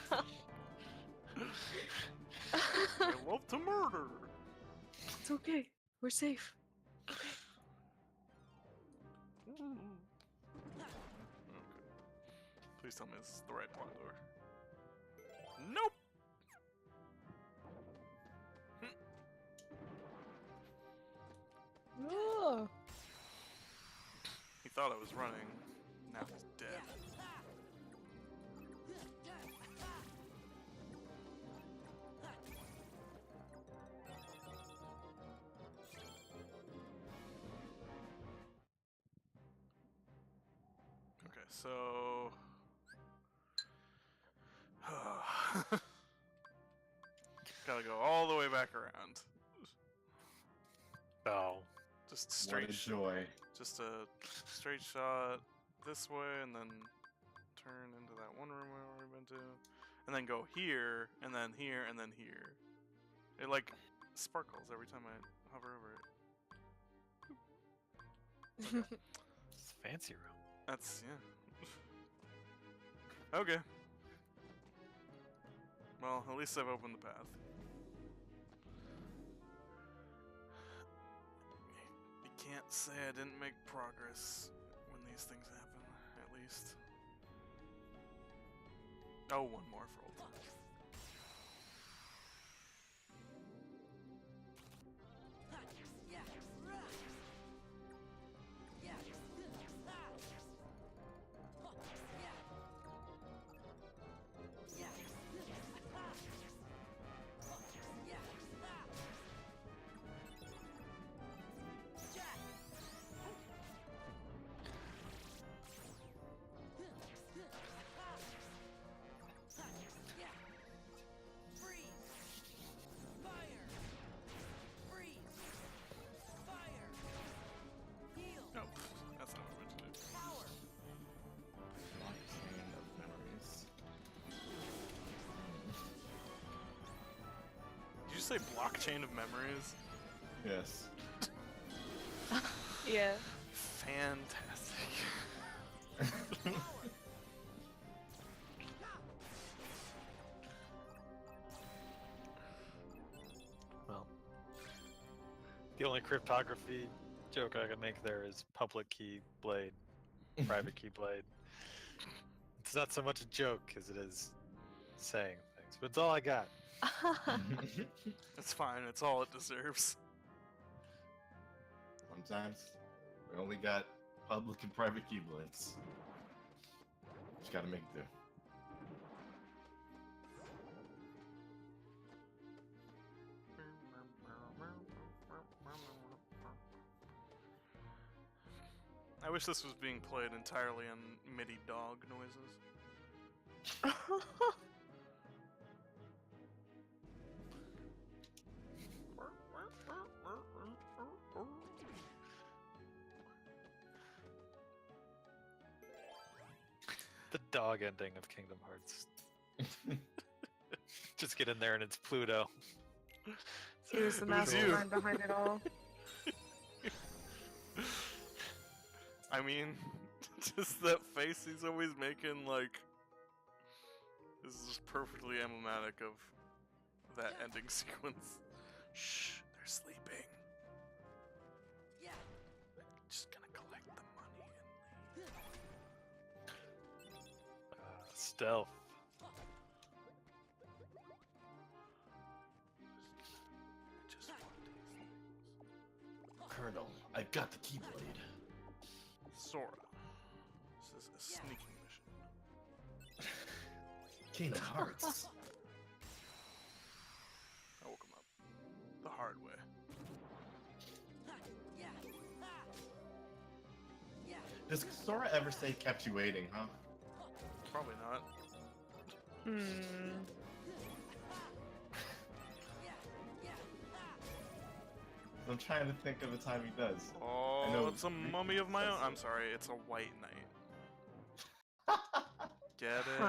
I love to murder. It's okay. We're safe. Okay. Please tell me this is the right plot door. Nope. Oh. He thought I was running. Now he's dead. Okay, so gotta go all the way back around. Oh. Just What straight a joy. Just a straight shot this way, and then turn into that one room we already been to, and then go here, and then here, and then here. It like sparkles every time I hover over it. It's a fancy room. That's yeah. Okay. Well, at least I've opened the path. You can't say I didn't make progress when these things happen, at least. Oh, one more for old times. say blockchain of memories? Yes. Yeah. Fantastic. Well, the only cryptography joke I can make there is public key blade, private key blade. It's not so much a joke as it is saying things, but it's all I got. It's fine. It's all it deserves. Sometimes we only got public and private keyblades. Just gotta make do. I wish this was being played entirely on MIDI dog noises. The dog ending of Kingdom Hearts. Just get in there and it's Pluto. He was the It was you. mastermind behind it all. I mean, just that face he's always making, like, this is just perfectly emblematic of that ending sequence. Shh, they're sleeping. Just gonna collect the money and leave. Stealth. I just want these things. Colonel, I got the keyblade. Sora. This is a sneaking mission. Kingdom Hearts. I woke him up. The hard way. Does Sora ever say kept you waiting, huh? Probably not. I'm trying to think of a time he does. Oh, know it's a mummy of my own. I'm sorry, it's a white knight. Get it?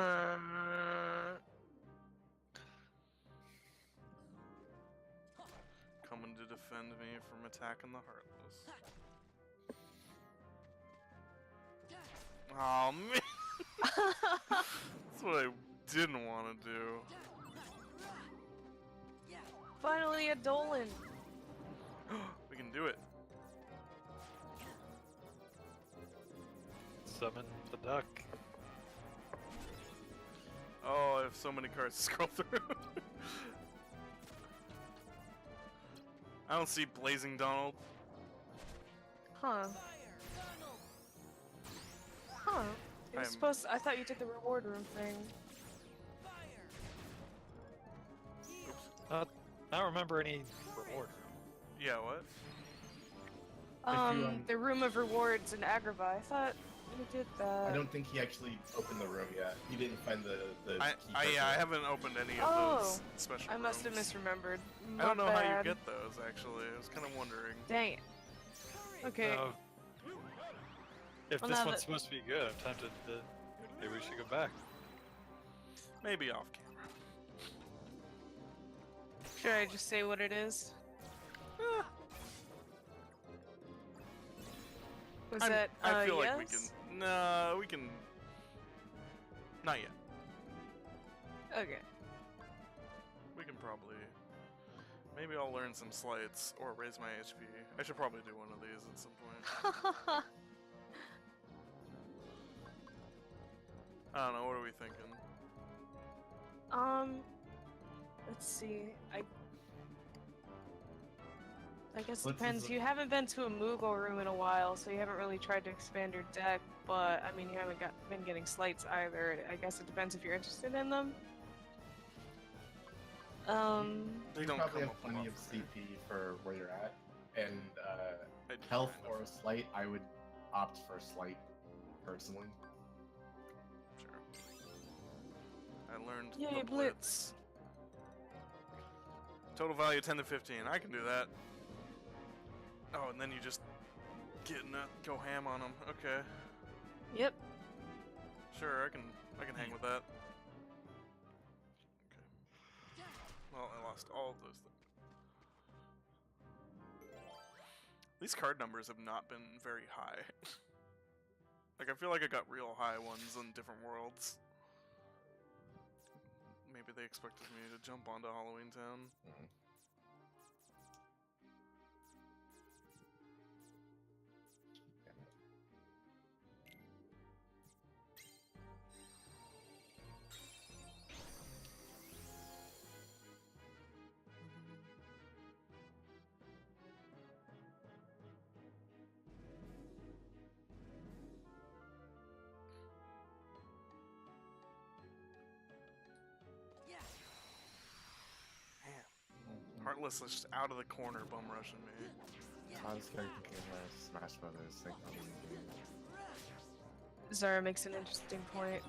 Coming to defend me from attacking the Heartless. Oh man! That's what I didn't want to do. Finally, a Dolan. We can do it. Summon the duck. Oh, I have so many cards to scroll through. I don't see Blazing Donald. Huh. Huh. It was supposed I thought you did the reward room thing. I don't remember any reward. Yeah, what? The room of rewards in Agrabah. I thought you did that. I don't think he actually opened the room yet. He didn't find the key I card haven't opened any of those special I must have rooms. misremembered. I don't know My how you bad. get those, actually. I was kind of wondering. Dang it. Okay. If Well, this now one's that- supposed to be good, I'm tempted to. Maybe we should go back. Maybe off camera. Should I just say what it is? Was that I feel yes? like we can. No, we can. Not yet. Okay. We can probably. Maybe I'll learn some sleights or raise my HP. I should probably do one of these at some point. I don't know. What are we thinking? Let's see. I guess it What's depends. his- You haven't been to a Moogle room in a while, so you haven't really tried to expand your deck. But I mean, you haven't been getting slights either. I guess it depends if you're interested in them. They You don't probably come have up plenty of often. CP for where you're at, and I do health kind of. or a slight. I would opt for a slight, personally. Sure. I learned Yay, the Blitz. Total value 10 to 15. I can do that. Oh, and then you just go ham on them. Okay. Yep. Sure, I can hang with that. Okay. Well, I lost all of those things. These card numbers have not been very high. Like, I feel like I got real high ones in different worlds. Maybe they expected me to jump onto Halloween Town. Heartless is just out of the corner bum rushing me. I was thinking Smash Brothers. Like, Zara makes an interesting point.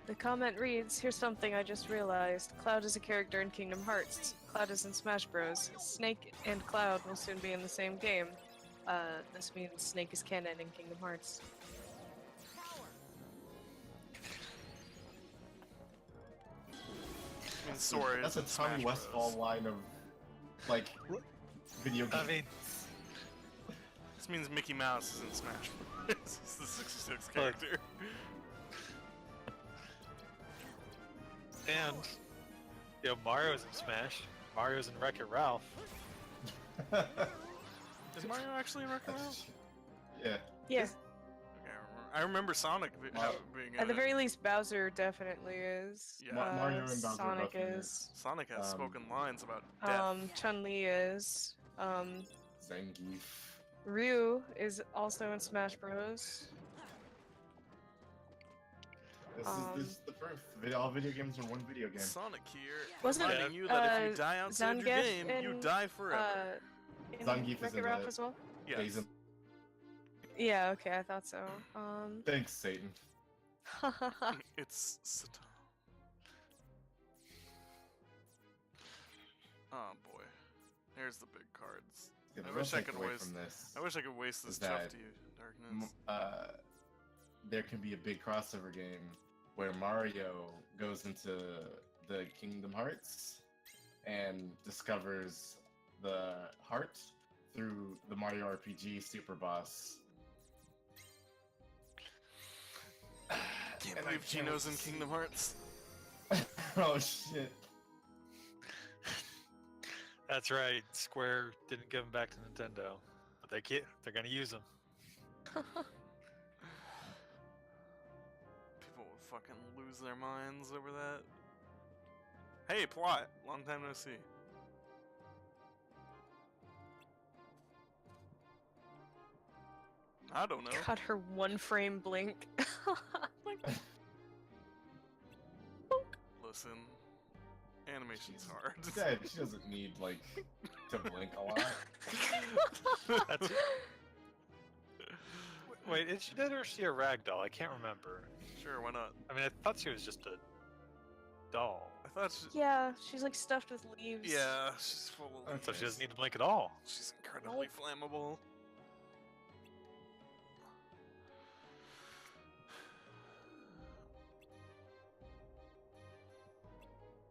The comment reads, here's something I just realized. Cloud is a character in Kingdom Hearts. Cloud is in Smash Bros. Snake and Cloud will soon be in the same game. This means Snake is canon in Kingdom Hearts. Sora that's is a in Smash Tommy Bros. Westfall line of, like, video games. I mean, This means Mickey Mouse is in Smash Bros. He's the 66 character. and Mario's in Smash. Mario's in Wreck-It Ralph. Is Mario actually in Wreck-It Ralph? Yeah. Yeah, Okay, I remember Sonic being in at the it. very least, Bowser definitely is. Yeah. Mario and Bowser Sonic both in it. is. Sonic has spoken lines about death. Chun-Li is. Zangief. Ryu is also in Smash Bros. This is the proof. All video games are one video game. Sonic here, Wasn't reminding you that if you die outside your Zangief game, you in, die forever. In Zangief is Wreck-It in Ralph it. as well? Yes. He's in- Yeah, okay, I thought so. Thanks, Satan. It's Satan. Oh boy. Here's the big cards. Yeah, the I real wish I could takeaway waste- from this I wish I could waste this Is that stuff to you, Darkness. there can be a big crossover game where Mario goes into the Kingdom Hearts and discovers the heart through the Mario RPG Super Boss. Can't And I believe can't Gino's in see- Kingdom Hearts. Oh shit. That's right. Square didn't give them back to Nintendo, but they're gonna use them. People would fucking lose their minds over that. Hey, plot. Long time no see. I don't know. God, her one frame blink. Listen, animation's hard. Dead. She doesn't need like to blink a lot. That's Wait, is she dead or is she a ragdoll? I can't remember. Sure, why not? I mean, I thought she was just a doll. I thought she... Yeah, she's like stuffed with leaves. Yeah, she's full of So she leaves. doesn't need to blink at all. She's incredibly flammable.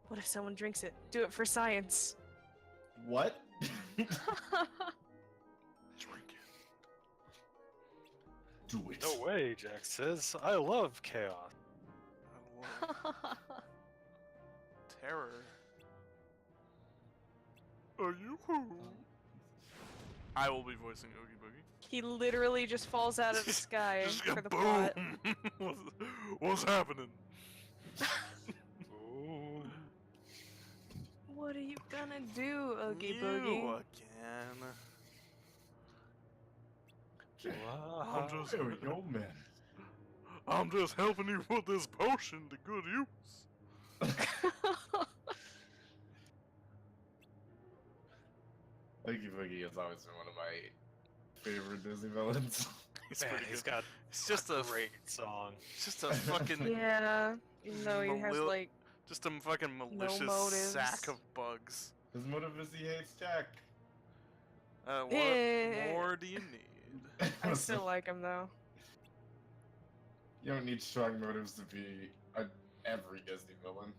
What if someone drinks it? Do it for science. What? Drink it. Do it. No way, Jack says. I love chaos. I love terror. Are you who? I will be voicing Oogie Boogie. He literally just falls out of the sky Just for go the plot. boom! What's happening? Ooh. What are you gonna do, Oogie You Boogie? again. Wow. I'm just, Yo, yo, man. I'm just helping you put this potion to good use. Oogie Boogie has always been one of my favorite Disney villains. He's Man, pretty he's good. got It's just a great song. It's just a fucking Yeah, even though he has Malil- like just a fucking malicious motives. sack of bugs. His motive is he hates Jack. What Eh. more do you need? I still like him though. You don't need strong motives to be every Disney villain.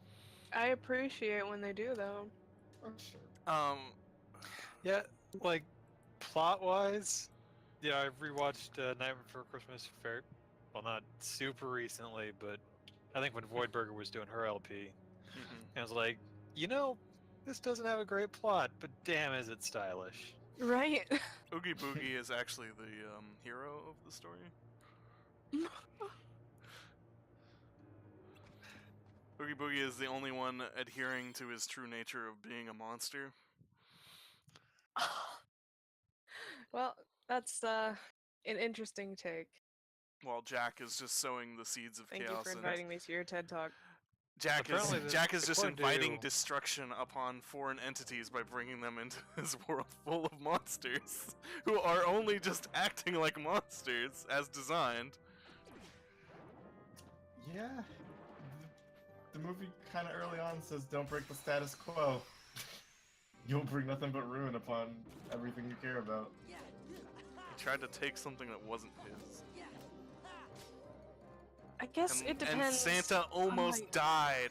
I appreciate when they do, though. For sure. Yeah, like plot-wise, yeah, I've rewatched Night Before Christmas fair. Well, not super recently, but I think when Voidburger was doing her LP, I was like, this doesn't have a great plot, but damn, is it stylish. Right? Oogie Boogie is actually the hero of the story. Oogie Boogie is the only one adhering to his true nature of being a monster. Well, that's an interesting take. While Jack is just sowing the seeds of Thank you chaos. for inviting me to your TED Talk. Jack Apparently is just according inviting to- destruction upon foreign entities by bringing them into his world full of monsters who are only just acting like monsters as designed. Yeah. The movie kind of early on says, "Don't break the status quo. You'll bring nothing but ruin upon everything you care about." He tried to take something that wasn't his. I guess it depends. And Santa almost died.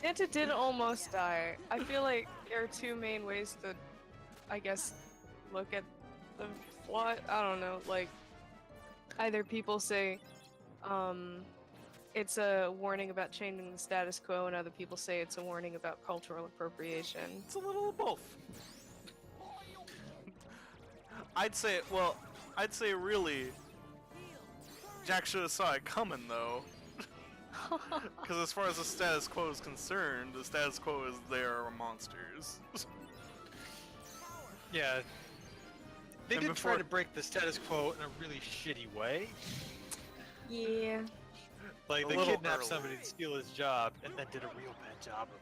Santa did almost die. I feel like there are two main ways to, I guess, look at the plot. I don't know, like, either people say, it's a warning about changing the status quo, and other people say it's a warning about cultural appropriation. It's a little of both. I'd say really, Jack should have saw it coming though. Because as far as the status quo is concerned, the status quo is there are monsters. Yeah. They And did try before- to break the status quo in a really shitty way. Yeah. Like, A they little kidnapped early. somebody to steal his job, and then did a real bad job of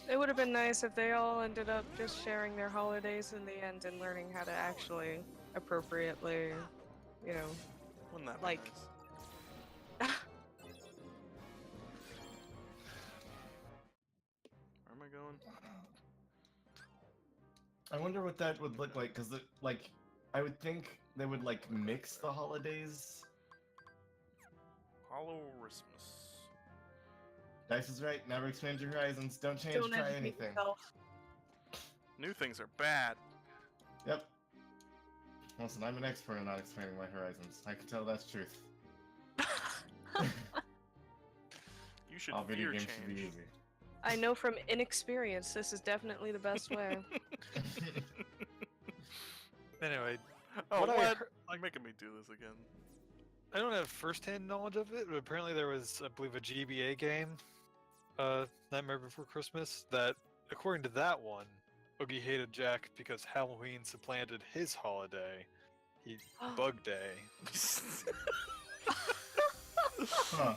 it. It would have been nice if they all ended up just sharing their holidays in the end and learning how to actually appropriately, Wouldn't that be Like- nice? Where am I going? I wonder what that would look like, because I would think they would mix the holidays. Hollow Christmas. Dice is right. Never expand your horizons. Don't change. Don't try educate anything. yourself. New things are bad. Yep. Listen, I'm an expert in not expanding my horizons. I can tell that's truth. You should All video fear games should be change. easy. I know from inexperience this is definitely the best way. Anyway, Oh, What I what? heard- Like making me do this again. I don't have first-hand knowledge of it, but apparently there was, I believe, a GBA game, Nightmare Before Christmas, that, according to that one, Oogie hated Jack because Halloween supplanted his holiday, Bug Day. Huh.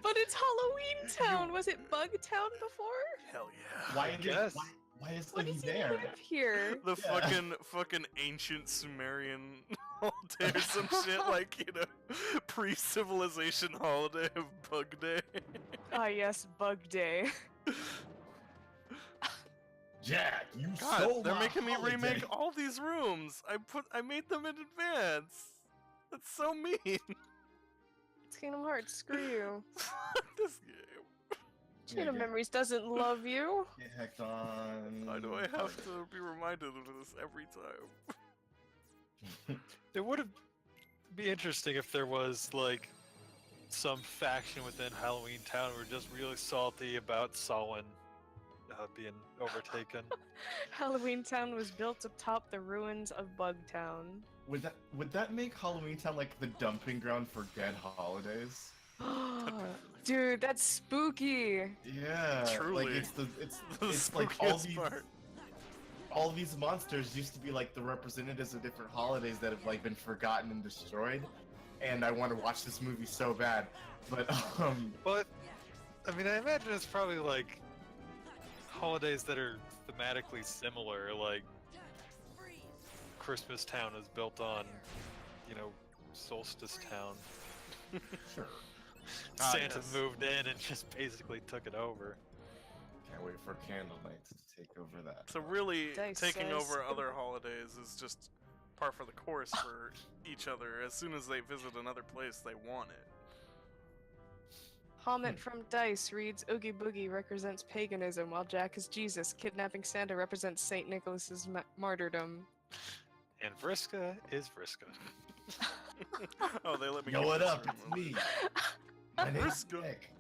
But it's Halloween Town! Was it Bug Town before? Hell yeah. Why guess. why is What Oogie does he there? live here? The Yeah. fucking ancient Sumerian holiday or some shit, like, pre-civilization holiday of Bug Day. Ah yes, Bug Day. Jack, you God, stole they're my making me holiday. remake all these rooms. I made them in advance. That's so mean. It's Kingdom Hearts, screw you. Fuck this game. Kingdom Memories doesn't love you. Get hecked on. Why do I have to be reminded of this every time? It would be interesting if there was, like, some faction within Halloween Town who were just really salty about Solon being overtaken. Halloween Town was built atop the ruins of Bug Town. Would that make Halloween Town like the dumping ground for dead holidays? Dude, that's spooky. Yeah. Truly. Like The it's like all spookiest these part. all these monsters used to be like the representatives of different holidays that have like been forgotten and destroyed. And I want to watch this movie so bad. But But, I mean, I imagine it's probably, like, holidays that are thematically similar, like Christmas Town is built on, Solstice Town. sure. Ah, Santa yes. moved in and just basically took it over. Can't wait for Candle Night to take over that. So really, Dice taking says- over other holidays is just par for the course for each other. As soon as they visit another place, they want it. comment from Dice reads, Oogie Boogie represents paganism, while Jack is Jesus. Kidnapping Santa represents St. Nicholas's martyrdom. And Vriska is Vriska. Oh, they let me. Yo, keep what this up? room It's open. me. My name's Vriska. Nick.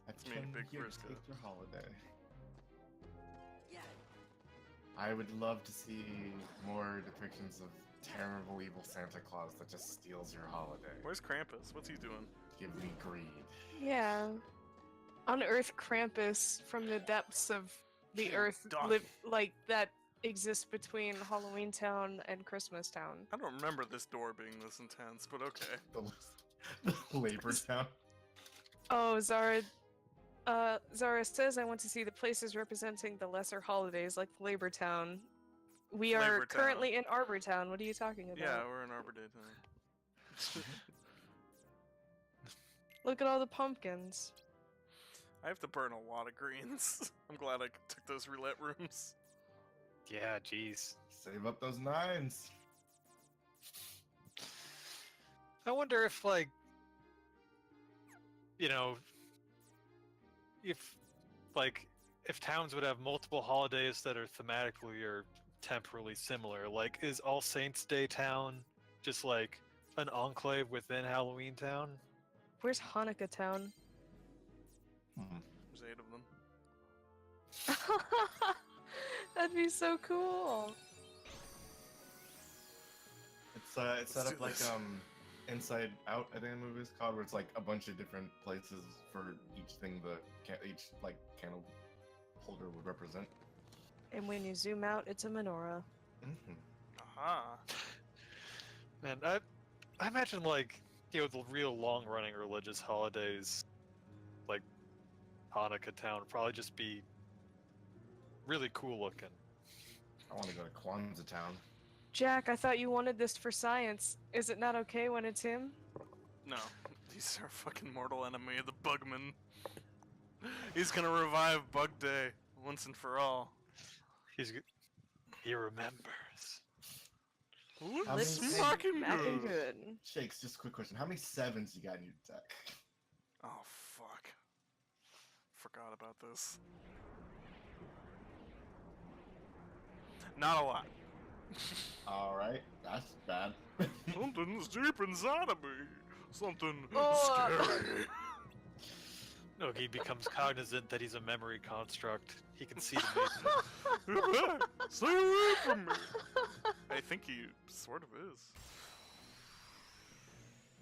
It's me, come Big here to Vriska. take your holiday. I would love to see more depictions of terrible, evil Santa Claus that just steals your holiday. Where's Krampus? What's he doing? Give me greed. Yeah. Unearth Krampus from the depths of the earth Dog. like that exists between Halloween Town and Christmas Town. I don't remember this door being this intense, but okay. The Labor Town. Oh, Zara says I want to see the places representing the lesser holidays like Labor Town. We are Labor Town. currently in Arbor Town. What are you talking about? Yeah, we're in Arbor Day Town. Look at all the pumpkins. I have to burn a lot of greens. I'm glad I took those roulette rooms. Yeah, jeez. Save up those 9s. I wonder if, like, you know, if towns would have multiple holidays that are thematically or temporally similar. Like, is All Saints Day Town just like an enclave within Halloween Town? Where's Hanukkah Town? There's 8 of them. That'd be so cool. It's set Let's up do like this. Inside Out, I think the movie is called, where it's like a bunch of different places for each thing each like candle holder would represent. And when you zoom out, it's a menorah. Aha. Man, I imagine, like, you know, the real long-running religious holidays, like Hanukkah Town, would probably just be really cool looking. I want to go to Kwanzaa Town. Jack, I thought you wanted this for science. Is it not okay when it's him? No, he's our fucking mortal enemy, the Bugman. He's gonna revive Bug Day once and for all. He remembers. Ooh, How that's many- smacking Smacking good. good. Shakes, just a quick question. How many 7s you got in your deck? Oh fuck. Forgot about this. Not a lot. Alright, that's bad. Something's deep inside of me. Something Oh. scary. No, he becomes cognizant that he's a memory construct. He can see the movement. Stay away from me. I think he sort of is.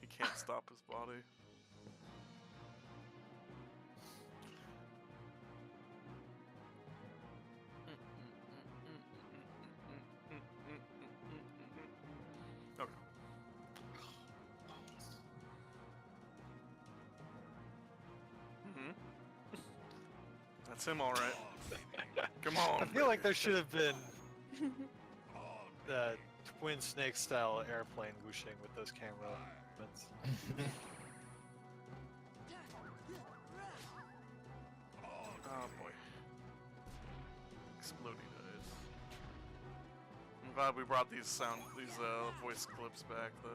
He can't stop his body. Okay. That's him, all right. Come on. I feel like there should have been the twin snake style airplane whooshing with those camera movements. Oh boy. Exploding eyes. I'm glad we brought these voice clips back though.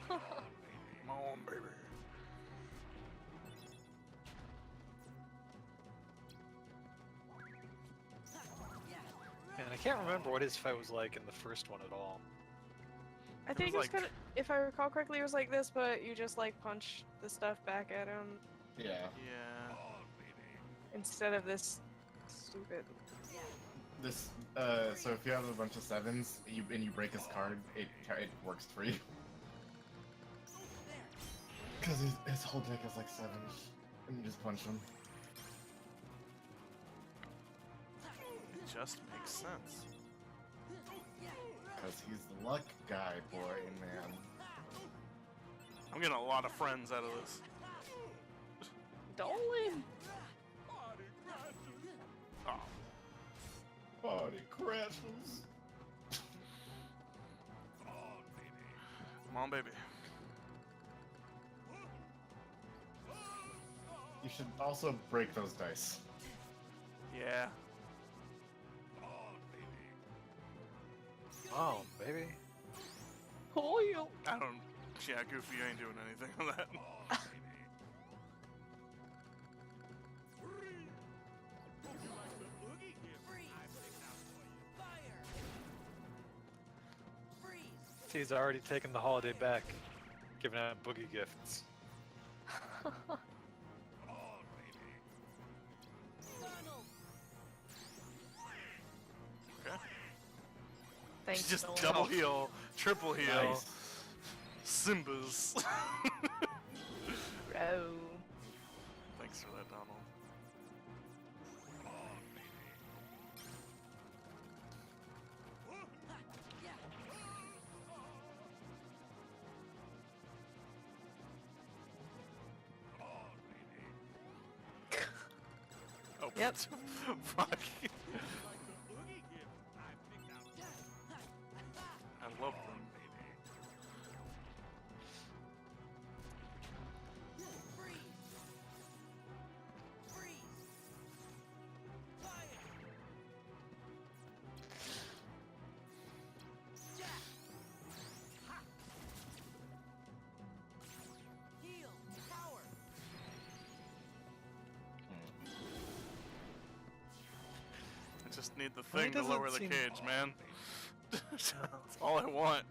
Come on, baby. And I can't remember what his fight was like in the first one at all. I It think was it was like- kind of, if I recall correctly, it was like this, but you just like punch the stuff back at him Yeah. Yeah. instead of this stupid. This, so if you have a bunch of 7s and you break his card, it works for you. Because his whole deck is like 7s, and you just punch him. It just makes sense. Because he's the luck guy, boy, man. I'm getting a lot of friends out of this. Dolan! Oh. Body crashes. Come on, baby. You should also break those dice. Yeah. Oh, baby. Oh, you. I don't. Yeah, Goofy ain't doing anything on that. Monty's already taken the holiday back, giving out boogie gifts. Okay. Thanks, Just Nolan. double heal, triple heal, Nice. Simbas. Bro. Thanks for that, Donald. Oh, Yep. fuck. I love them. I just need the Well, he thing to lower doesn't the seem- cage, man. That's all I want.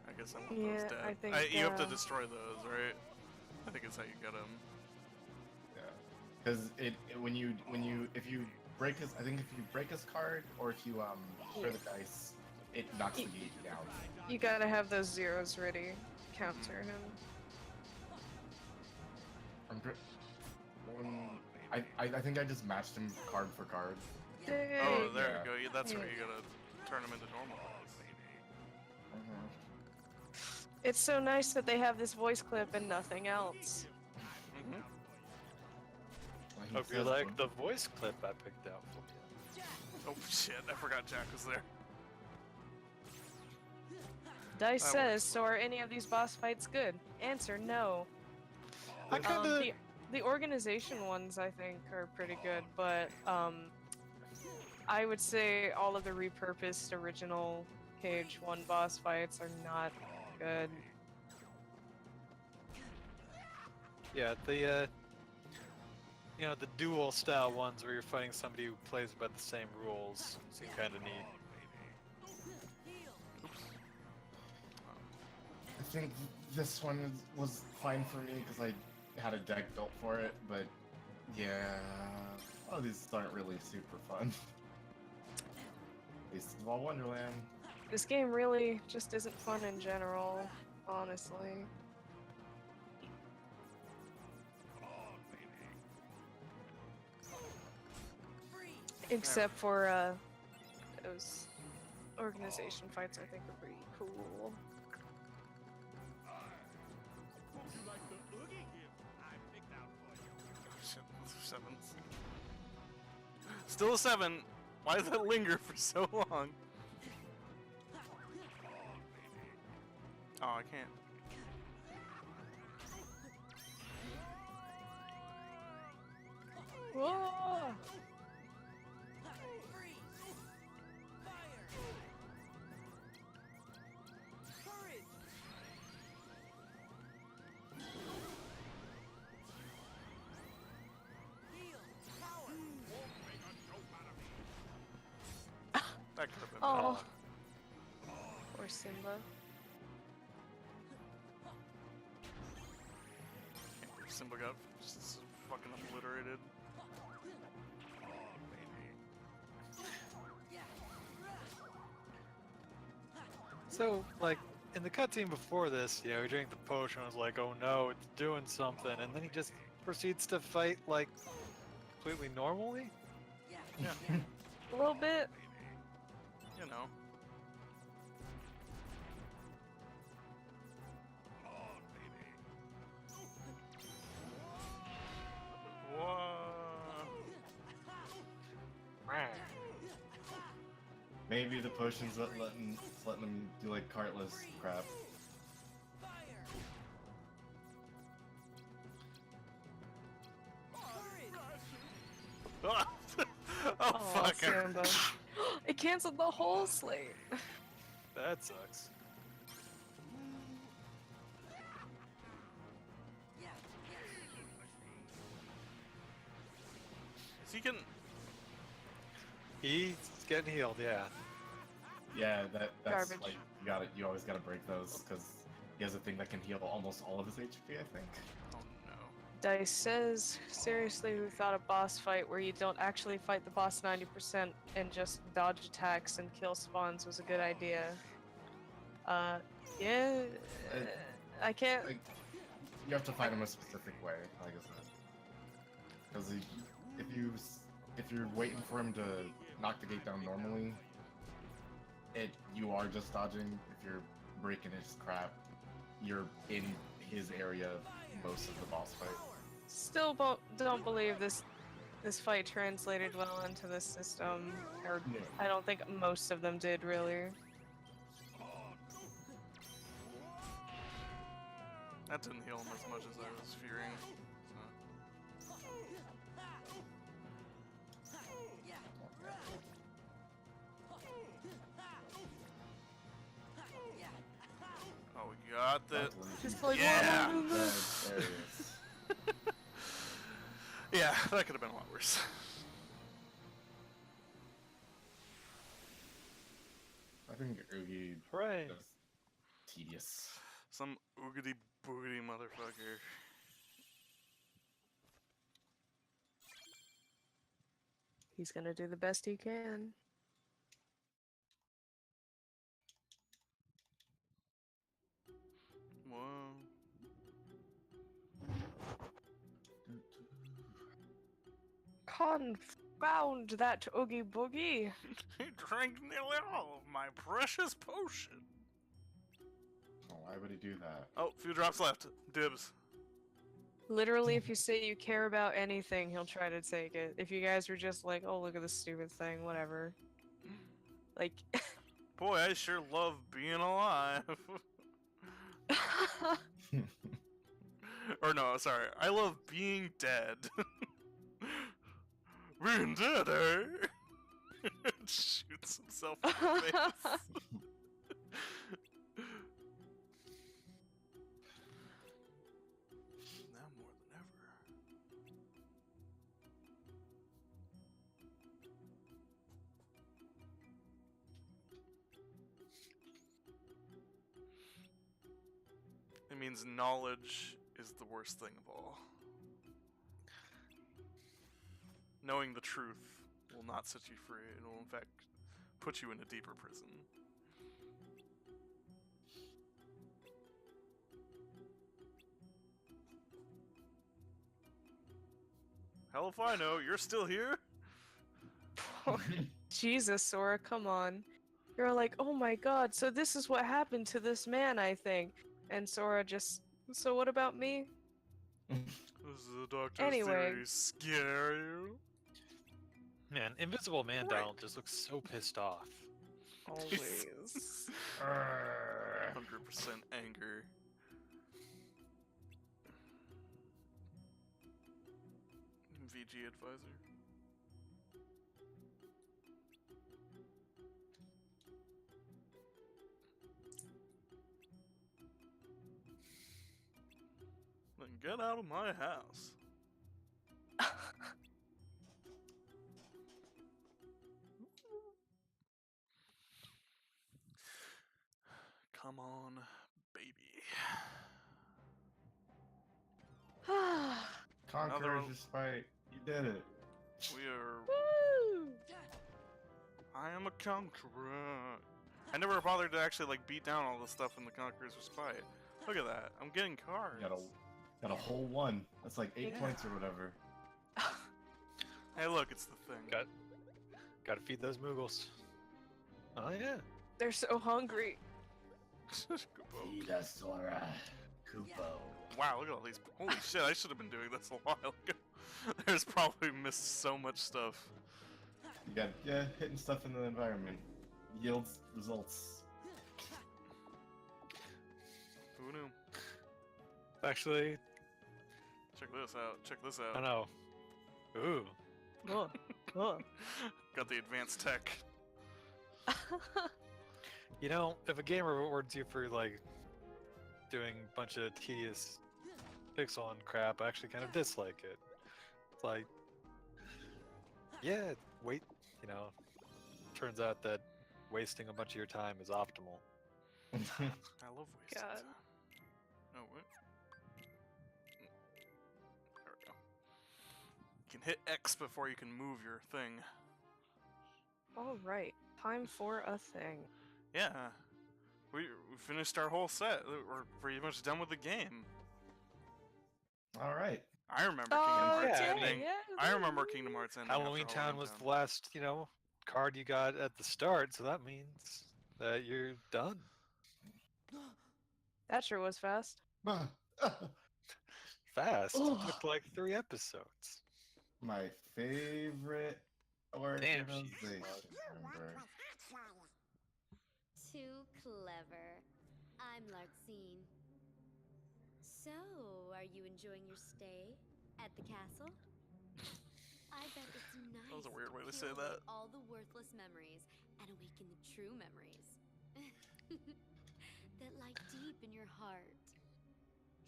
I guess I want Yeah, those dead. I think, you have to destroy those, right? I think it's how you get them. Yeah. Because if you break his, I think if you break his card or if you throw the dice, it knocks the gate down. You gotta have those zeros ready. Counter him. I'm pre- I think I just matched him card for card. Yay! Oh, there Yeah. you go. That's where Yeah. you gotta turn them into normal. It's so nice that they have this voice clip and nothing else. Mm-hmm. Well, he Hope you says like one- the voice clip I picked out for you. Oh shit! I forgot Jack was there. Dice That says, works. so are any of these boss fights good? Answer, no. I kind of. The organization ones, I think, are pretty good, but I would say all of the repurposed original Cage 1 boss fights are not good. Yeah, the the dual style ones where you're fighting somebody who plays by the same rules seem kind of neat. I think this one was fine for me because I had a deck built for it, but yeah, all of these aren't really super fun. Least of all Wonderland. This game really just isn't fun in general, honestly. Except for those organization fights, I think are pretty cool. Shit, those are sevens. Still a 7. Why does that linger for so long? Oh, I can't. Whoa! That could have been Oh, bad. poor Simba. Simba got just fucking obliterated. So, like, in the cutscene before this, he drank the potion, I was like, oh no, it's doing something, and then he just proceeds to fight, like, completely normally? A little bit. You know. Whoa. Maybe the potion's letting them do like cartless crap. Oh, Oh, fuck. Simba. It canceled the whole slate. That sucks. So you can He's getting healed, yeah. Yeah, that's Garbage. like you always gotta break those because he has a thing that can heal almost all of his HP, I think. Oh no. Dice says, seriously, who thought a boss fight where you don't actually fight the boss 90% and just dodge attacks and kill spawns was a good idea? Yeah, I can't. Like, you have to fight him a specific way, like I said. Because if you're waiting for him to knock the gate down normally, you are just dodging. If you're breaking his crap, you're in his area most of the boss fight. Still don't believe this fight translated well into this system, or Yeah. I don't think most of them did really. That didn't heal him as much as I was fearing. Oh, we got the. Just like Yeah! one. There it is. Yeah, that could have been a lot worse. I think Oogie Hooray! is tedious. Some oogity boogity motherfucker. He's gonna do the best he can. Whoa. Confound that Oogie Boogie! He drank nearly all of my precious potion. Oh, why would he do that? Oh, few drops left. Dibs. Literally, if you say you care about anything, he'll try to take it. If you guys were just like, oh, look at this stupid thing, whatever. Like. Boy, I sure love being alive. Or no, sorry. I love being dead. Being dead, eh? Shoots himself in the face. Now more than ever. It means knowledge is the worst thing of all. Knowing the truth will not set you free. It will, in fact, put you in a deeper prison. Hell if I know, you're still here? Jesus, Sora, come on. You're like, oh my god, so this is what happened to this man, I think. And Sora just, so what about me? Does the doctor's Anyway. theory scare you? Man, Invisible Man Donald just looks so pissed off. Always. 100% anger. VG advisor. Then get out of my house. Come on, baby. Conquerors Another- despite you did it. We are. Woo! I am a conqueror. I never bothered to actually like beat down all the stuff in the Conqueror's Respite. Look at that. I'm getting cards. Got a whole one. That's like 8 Yeah. points or whatever. Hey, look, it's the thing. Gotta feed those Moogles. Oh yeah. They're so hungry. Kupo. Sora. Kupo. Wow, look at all these. Holy shit, I should have been doing this a while ago. There's probably missed so much stuff. You got, hitting stuff in the environment. Yields results. Who knew? Actually, Check this out. Check this I out. know. Ooh. Got the advanced tech. You know, if a game rewards you for like doing a bunch of tedious pixel and crap, I actually kind of dislike it. It's like, yeah, wait, turns out that wasting a bunch of your time is optimal. I love wasting God. time. Oh, what? There we go. You can hit X before you can move your thing. All right, time for a thing. Yeah. We finished our whole set. We're pretty much done with the game. All right. I remember Kingdom Hearts yeah, ending. I remember Kingdom Hearts ending. after Halloween Town was Town. the last, card you got at the start, so that means that you're done. That sure was fast. Fast. Ugh. It took like 3 episodes. My favorite Damn, organization she's member. Too clever. I'm Larxene. So, are you enjoying your stay at the castle? I bet it's nice. That was a weird way to peel say away that. all the worthless memories and awaken the true memories that lie deep in your heart.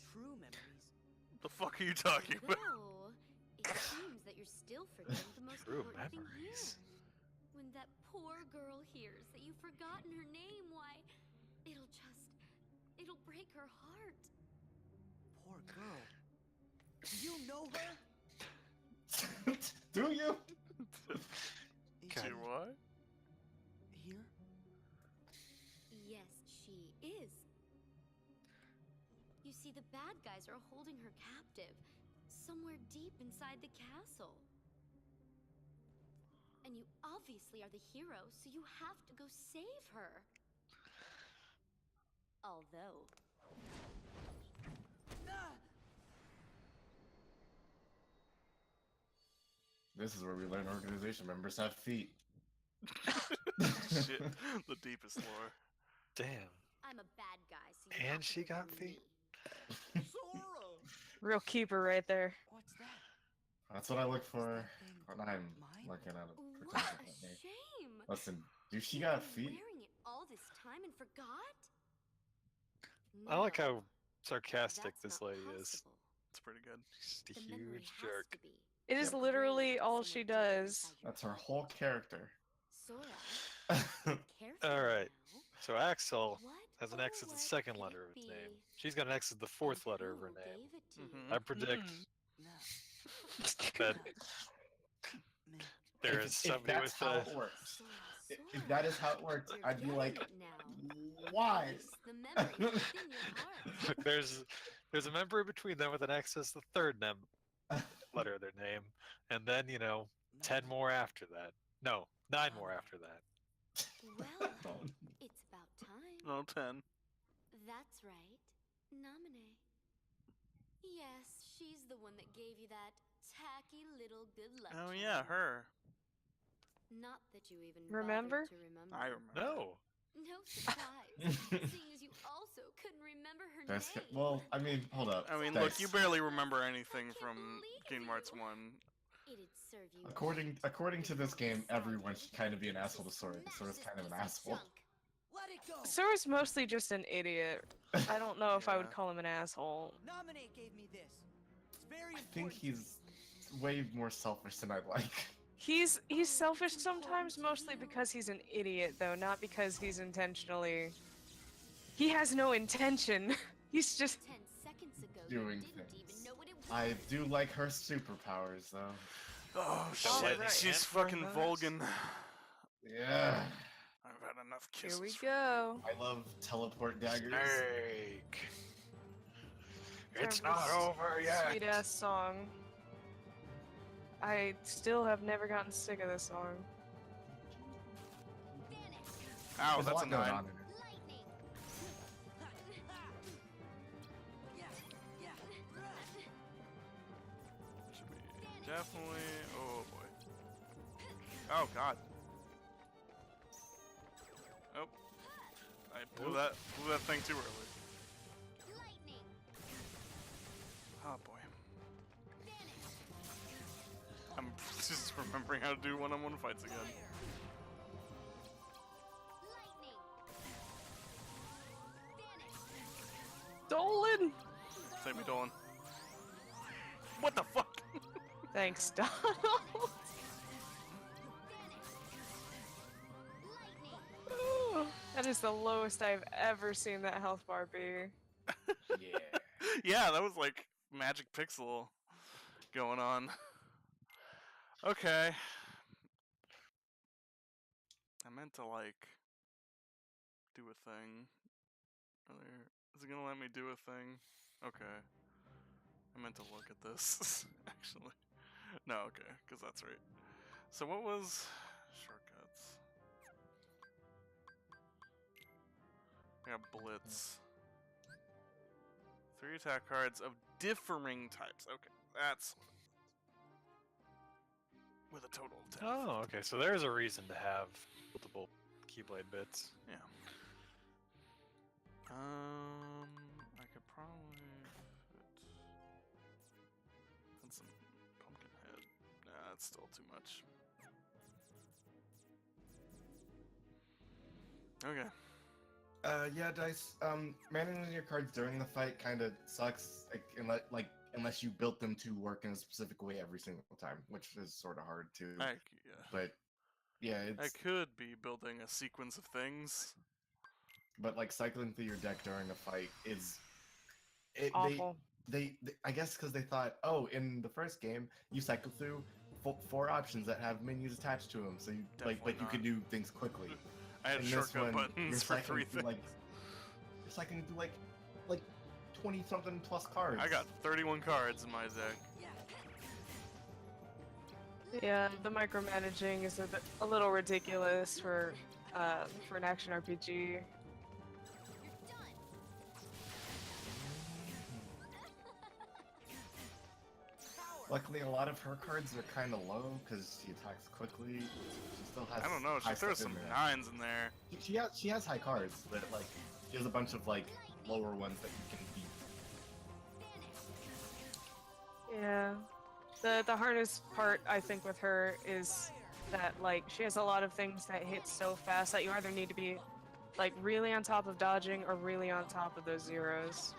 True memories. The fuck are you talking about? Though, it seems that you're still forgetting the most True important thing memories. here. When that poor girl hears that you've forgotten her name, why, it'll break her heart. Poor girl. Do you know her? Do you? Is Do she what? here? Yes, she is. You see, the bad guys are holding her captive, somewhere deep inside the castle. And you obviously are the hero, so you have to go save her. Although... This is where we learn organization members have feet. Shit, the deepest lore. Damn. I'm a bad guy, so you And have to she go got through feet? me. Sora! Real keeper right there. What's that? That's what I look for Is that thing when I'm mine? looking at a What potential a partner. shame! Listen, do she You've got been feet? wearing it all this time and forgot? I like No, how sarcastic that's this not lady is. possible. It's pretty good. She's just a The memory huge has jerk. to be. It is Yep. literally all Somewhere she deep does. inside your That's her heart. whole character. Sora, careful Alright. now. So Axel What, has an oh, X as the what second could letter it of his be? name. She's got an X as the 4th And letter of her who name. gave it to you? Mhm. I predict No. that Me. there if, is if somebody that's with how a... it works. Sora, If Sora, that is how it works, you're I'd be getting like, it now. why? Release the memory within your heart. there's a member in between them with an X as the 3rd letter of their name, and then 10 No. more after that. No, 9 more after that. Well, it's about time. No, 10. That's right. Nominate. Yes, she's the one that gave you that tacky little good luck Oh charm. yeah, her. Not that you even Remember? bothered to remember. I remember. No. No surprise, seeing as you also couldn't remember her That's name. well, I mean, hold up. I mean, That's- look, you barely remember anything I can't from believe Kingdom Hearts you. 1. It'd serve you According to this game, everyone should kind of be an asshole to Sora. Because Sora's kind of an asshole. Let it go. Sora's mostly just an idiot. I don't know if I would Yeah. call him an asshole. Nominate gave me this. It's very I think important to me. he's way more selfish than I'd like. He's selfish sometimes, mostly because he's an idiot, though, not because he's intentionally. He has no intention. He's just. 10 seconds ago, Doing you didn't things. even know what it was. I do like her superpowers, though. Oh The shit, lightning she's and fucking fire Vulcan. Yeah. I've had enough kisses. Here we from go. I love teleport daggers. Snake. It's Time for not over yet. Sweet ass song. I still have never gotten sick of this song. Vanish. Ow, There's that's a lot going 9. on in it. Lightning. Should be definitely. Oh boy. Oh god. Oh. I blew that thing too early. Lightning. Oh boy. Vanish. I'm just remembering how to do one-on-one fights again. Lightning. Vanish. Dolan! Save me, Dolan. What the fuck? Thanks, Donald. is the lowest I've ever seen that health bar be. Yeah. Yeah, that was like Magic Pixel going on. Okay. I meant to like do a thing earlier. Is it gonna let me do a thing? Okay. I meant to look at this actually. No, okay, because that's right. So what was shortcuts? I got Blitz. 3 attack cards of differing types. Okay, that's with a total of 10. Oh, okay. So there's a reason to have multiple Keyblade bits. Yeah. I could probably put some pumpkin head. Nah, that's still too much. Okay. Yeah, Dice. Managing your cards during the fight kind of sucks. Unless you built them to work in a specific way every single time, which is sort of hard too. Yeah. But yeah, I it's could be building a sequence of things. but like cycling through your deck during a fight is Awful. they I guess because they thought, oh, in the first game you cycle through 4 options that have menus attached to them, so you Definitely you could do things quickly. I had In this shortcut one, buttons for 3 through, things. you're cycling through like 20-something plus cards. I got 31 cards in my deck. Yeah, the micromanaging is a little ridiculous for an action RPG. Luckily, a lot of her cards are kind of low because she attacks quickly. She still has. I don't know, she high throws stuff some in there. 9s in there. She has high cards, but like she has a bunch of like lower ones that you can beat. Yeah. The hardest part, I think, with her is that, like, she has a lot of things that hit so fast that you either need to be, like, really on top of dodging or really on top of those zeros.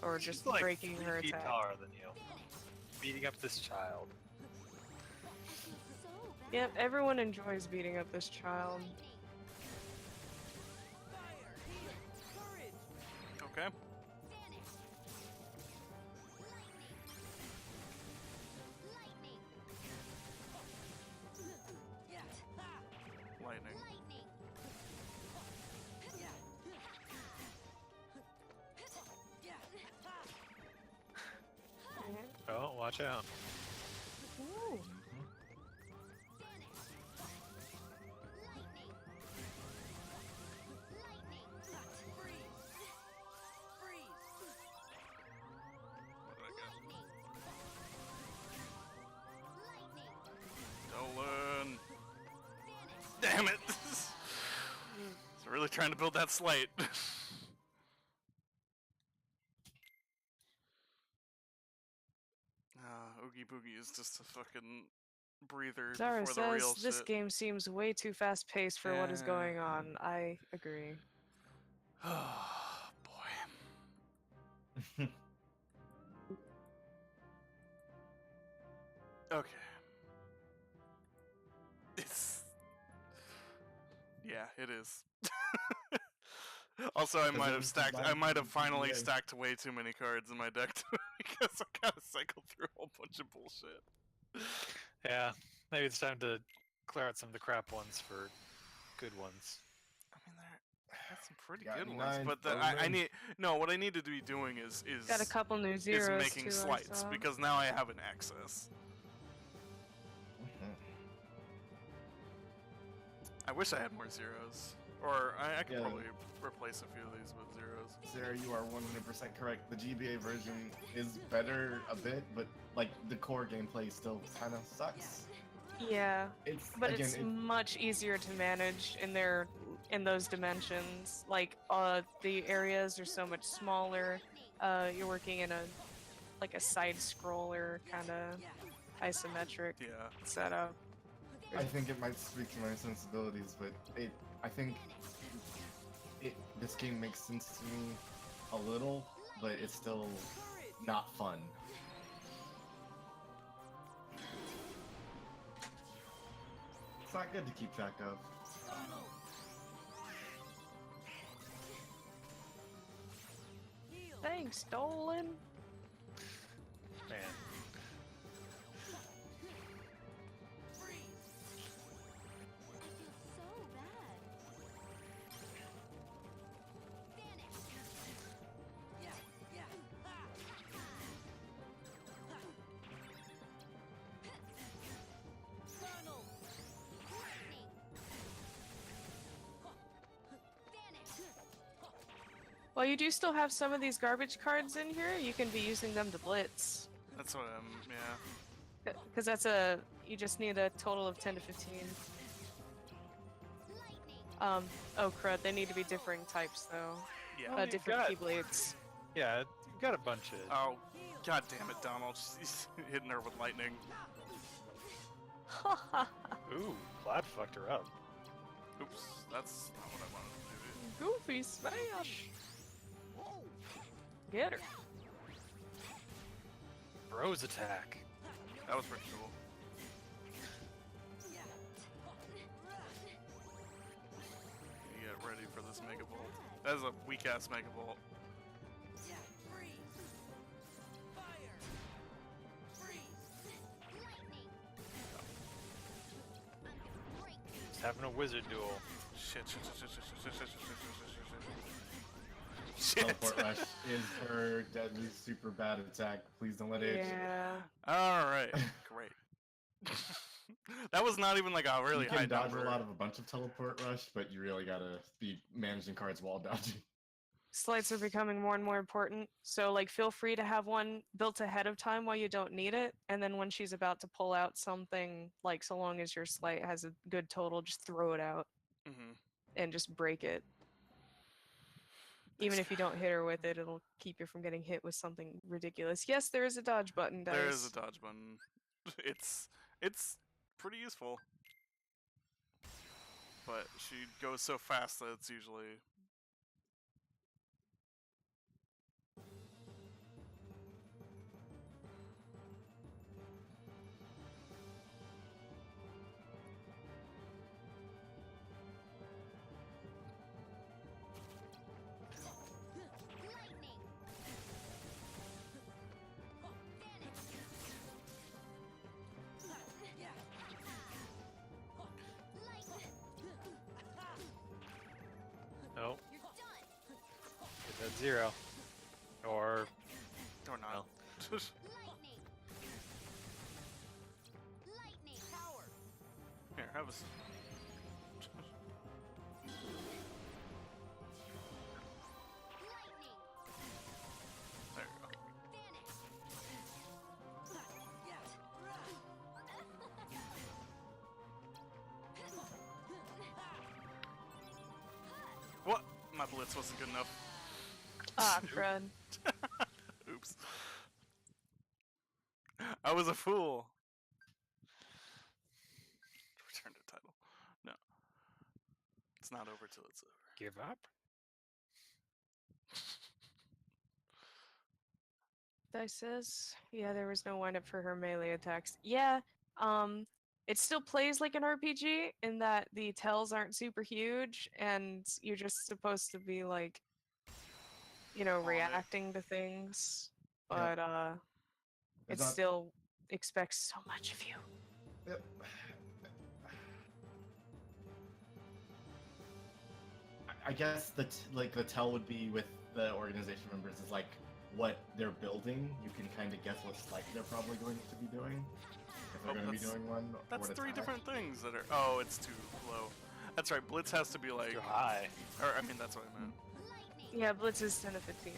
Or She's just like breaking 3 her feet attack. taller than you. Beating up this child. Yep, everyone enjoys beating up this child. Okay. Lightning. Oh, watch out. Ooh. What did I get? Dolan. Damn it! So really trying to build that slate. Oogie Boogie is just a fucking breather Zara before the real says this shit. game seems way too fast-paced for what is going on. I agree. Oh boy. Okay. It's... Yeah, it is. Also, I Because might it have was stacked. I designed might for have finally GBA. stacked way too many cards in my deck because I gotta cycle through a whole bunch of bullshit. Yeah, maybe it's time to clear out some of the crap ones for good ones. I mean, that's some pretty Got good any ones, nines, but throw I 'em in. need what I need to be doing is Got a couple new zeros making too, I slights saw. because now I have an access. I wish I had more zeros, or I could Yeah. probably replace a few of these with zeros. Sarah, you are 100% correct. The GBA version is better a bit, but like the core gameplay still kind of sucks. Yeah, It's but again, it's much easier to manage in those dimensions. Like, the areas are so much smaller. You're working in a side scroller kind of isometric Yeah. setup. I think it might speak to my sensibilities, but I think this game makes sense to me a little, but it's still not fun. It's not good to keep track of. Thanks, Dolan. Man. I feel so bad. Well, you do still have some of these garbage cards in here. You can be using them to blitz. That's what I'm. Yeah. Because you just need a total of 10 to 15. Oh crud, they need to be differing types though. Yeah. Oh, you Different got- Keyblades. Yeah, you've got a bunch of. Oh, god damn it, Donald! He's hitting her with lightning. Ooh, Cloud fucked her up. Oops, that's not what I wanted to do. Goofy smash! Get her. Bros attack. That was pretty cool. You get ready for this Mega Bolt. That is a weak ass Mega Bolt. Just having a wizard duel. Shit. Teleport rush is her deadly super bad attack. Please don't let it. Yeah. Alright, great. That was not even like a really You high can dodge number. a lot of a bunch of teleport rush, but you really gotta be managing cards while dodging. Slides are becoming more and more important, so like feel free to have one built ahead of time while you don't need it, and then when she's about to pull out something, like so long as your slight has a good total, just throw it out Mhm. and just break it. Even if you don't hit her with it, it'll keep you from getting hit with something ridiculous. Yes, there is a dodge button, guys. There is a dodge button. It's pretty useful. But she goes so fast that it's usually Nope. Get that 0. Or not. Here, have a. There you go. What? My blitz wasn't good enough. Ah, crud. Oops. I was a fool. Return to title. No. It's not over till it's over. give up. Dice says, yeah, there was no windup for her melee attacks. Yeah, it still plays like an RPG in that the tells aren't super huge, and you're just supposed to be like, you know, On it. reacting to things. Yep. But it It's not- still expects so much of you. Yep. I guess the tell would be with the organization members is like what they're building. You can kind of guess what slight they're probably going to be doing. If they're Oh, going to be that's- doing one. or That's what three attack. different things that are. Oh, it's too low. That's right. Blitz has to be like. Too high. Or I mean, that's what I meant. Yeah, Blitz is 10 to 15.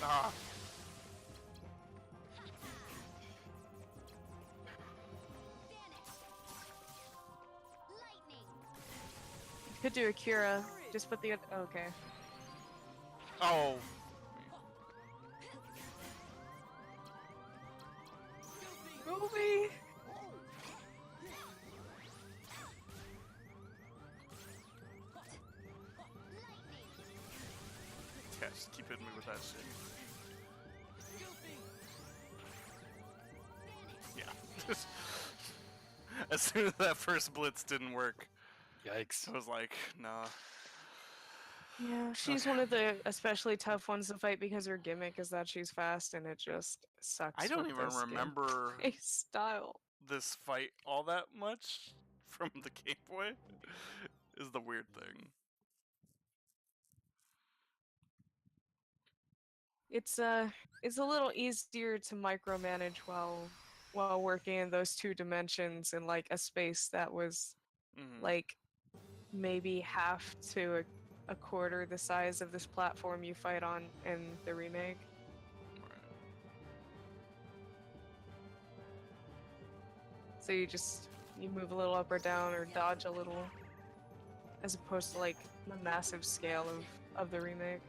Ah. You could do Akira. Just put the okay. Oh. Ruby. just keep hitting me with that shit. Yeah. As soon as that first blitz didn't work, Yikes. I was like, nah. Yeah, she's one of the especially tough ones to fight because her gimmick is that she's fast and it just sucks. I don't with even this remember gameplay style. this fight all that much from the Game Boy. Is the weird thing. It's a little easier to micromanage while working in those two dimensions in like a space that was Mhm. like maybe half to a quarter the size of this platform you fight on in the remake. Right. So you move a little up or down or dodge a little, as opposed to like the massive scale of the remake.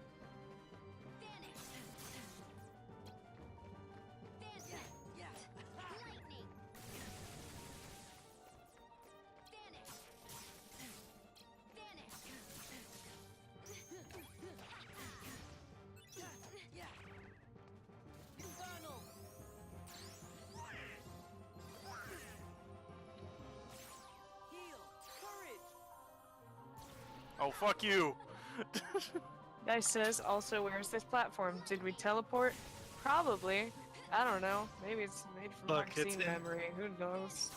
Oh, fuck you! Guy says, also, where's this platform? Did we teleport? Probably. I don't know. Maybe it's made from Look, it's vaccine in- memory. Who knows?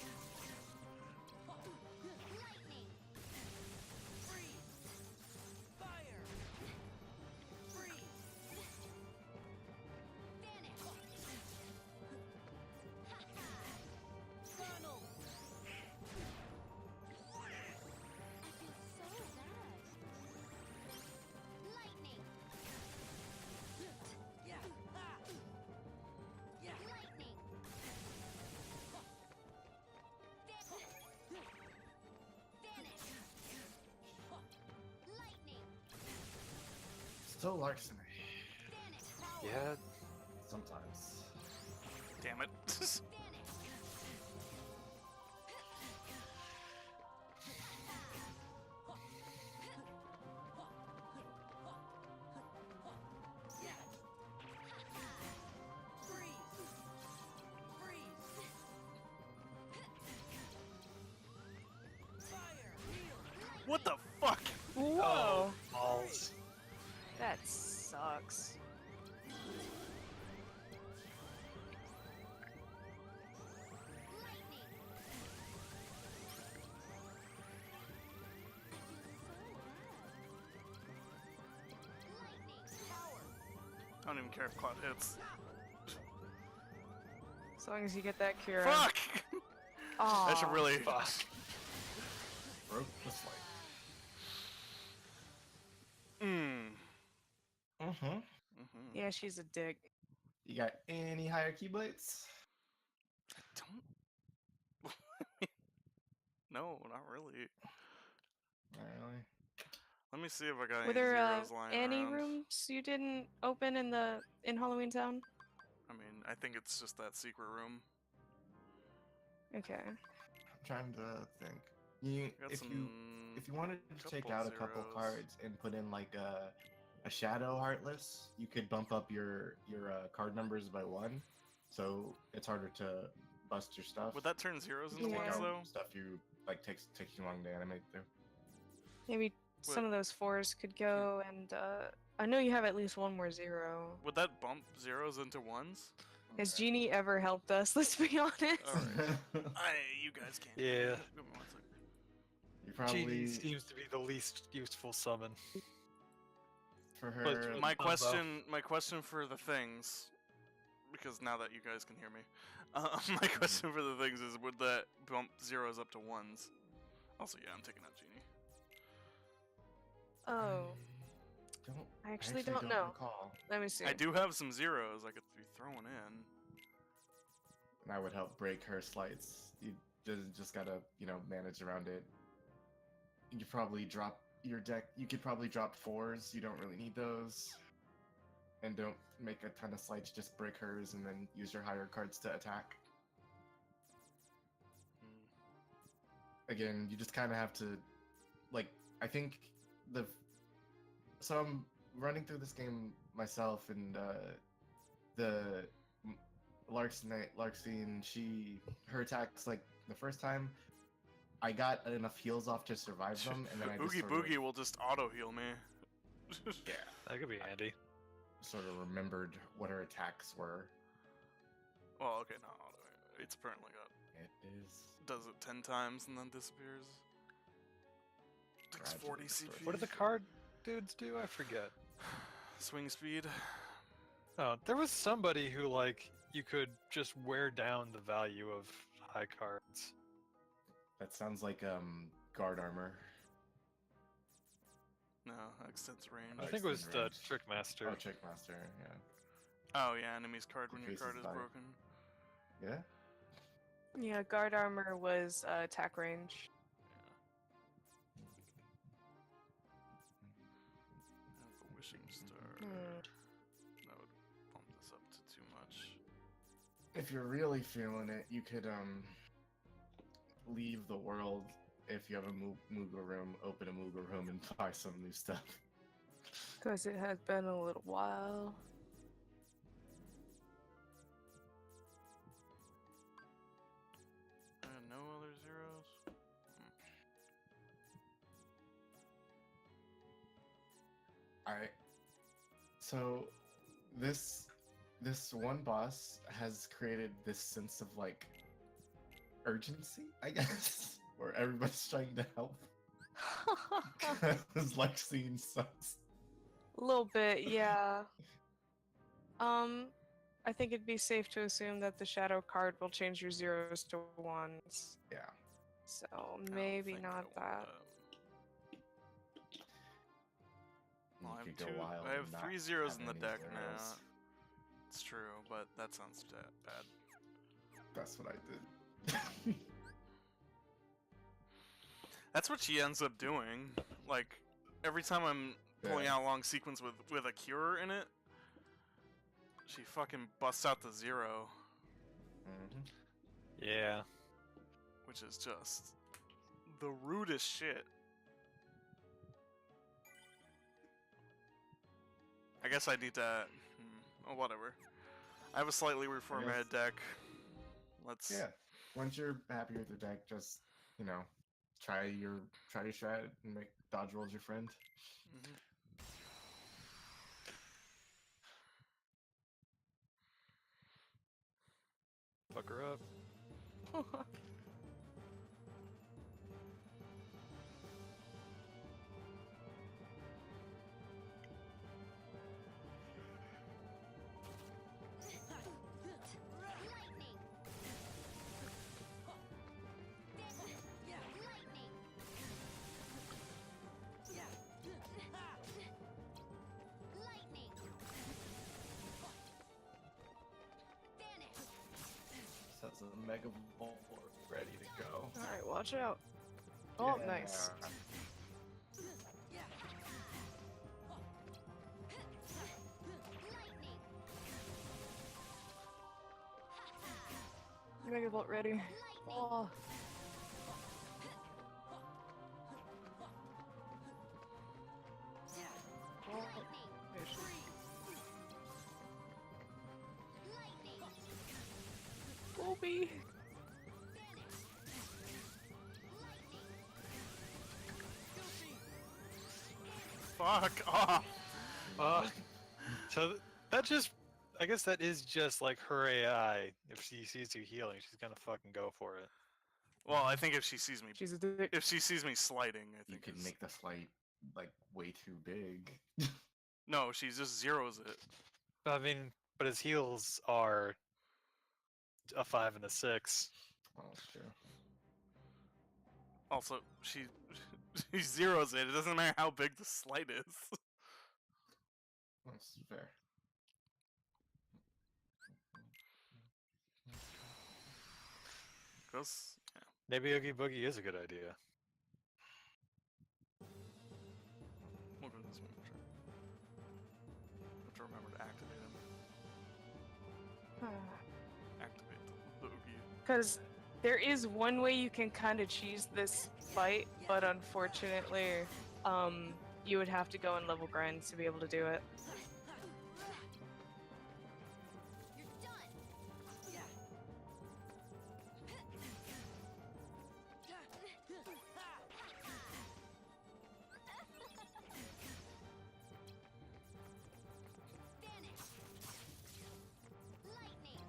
Still larceny. Yeah, Sometimes. Damn it. What the fuck? Whoa! oh, balls. That sucks. I don't even care if Cloud hits. As long as you get that cure. Fuck! Aw. I should really. Fuck. Broke the slate. Mm-hmm. Mm-hmm. Yeah, she's a dick. You got any higher keyblades? Don't. No, not really. Not really. Let me see if I got Were any there zeros lying any around. rooms you didn't open in Halloween Town? I mean, I think it's just that secret room. Okay. I'm trying to think. You, Got if some. you wanted to take couple out a couple zeros. cards and put in like a shadow heartless, you could bump up your card numbers by 1, so it's harder to bust your stuff. Would that turn zeros into Yeah. ones though? Stuff you like takes you long to animate through. Maybe some of those 4s could go, and I know you have at least one more 0. Would that bump zeros into ones? Has Genie ever helped us? Let's be honest. Alright. You guys can't. Yeah. Give me 1 second. You probably Genie seems to be the least useful summon. for her. But My Bumbo. question for the things, because now that you guys can hear me, my question for the things is, would that bump zeros up to ones? Also, yeah, I'm taking out Genie. Oh, Don't, I actually don't know. recall. Let me see. I do have some zeros I could be throwing in. And I would help break her slights. You just gotta, manage around it. You could probably drop your deck. You could probably drop 4s. You don't really need those. And don't make a ton of slights. Just break hers and then use your higher cards to attack. Again, you just kind of have to, I think some running through this game myself, and the Larksine, her attacks, like the first time, I got enough heals off to survive them, and then I just Oogie sort of, Boogie will just auto heal me. yeah, That could be handy. sort of remembered what her attacks were. Well, okay, not auto. It's apparently got It is. does it 10 times and then disappears. Takes 40 CP. What do the card dudes do? I forget. Swing speed. Oh, there was somebody who, like, you could just wear down the value of high cards. That sounds like guard armor. No, extends range. I think it was extend the range. Trick Master. Oh, Checkmaster, yeah. Oh yeah, enemy's card when your Increases card is value. broken. Yeah? Yeah, guard armor was attack range. Have the wishing star. Hmm. That would bump this up to too much. If you're really feeling it, you could leave the world if you have a Mooga room, open a Mooga room and buy some new stuff. Because it has been a little while. No other zeros. Alright. So this one boss has created this sense of like urgency, I guess, where everybody's trying to help. Because like scene sucks. A little bit, yeah. I think it'd be safe to assume that the shadow card will change your zeros to ones. Yeah. So I don't maybe think I not want that. Well, I You have could go wild I have and not 3 zeros have in the any deck zeros. now. It's true, but that sounds bad. That's what I did. That's what she ends up doing. Like, every time I'm pulling Yeah. out a long sequence with a cure in it, she fucking busts out the 0, Mm-hmm. Yeah. which is just the rudest shit. I guess I need to. Oh, whatever. I have a slightly reformatted deck. Let's. Yeah. Once you're happy with the deck, just try your strat and make dodge rolls your friend. Mhm. Fuck her up. So it's a Mega Volt ready to go. Alright, watch out. Oh, Yeah. nice. Mega Bolt ready. Oh. Obi. Fuck off! So that just, I guess that is just like her AI. If she sees you healing, she's gonna fucking go for it. Well, I think if she sees me, She's a dick. if she sees me sliding, I You think could is- make the flight like way too big. No, she just zeros it. I mean, but his heals are a 5 and a 6. Oh, that's true. Also, she zeros it. It doesn't matter how big the slight is. That's fair. Gross. Yeah. Maybe Oogie Boogie is a good idea. We'll go to this one. Have to remember to activate him. Activate the Oogie. Because there is one way you can kind of cheese this fight, but unfortunately, you would have to go in level grinds to be able to do it. You're done. Vanish. Lightning.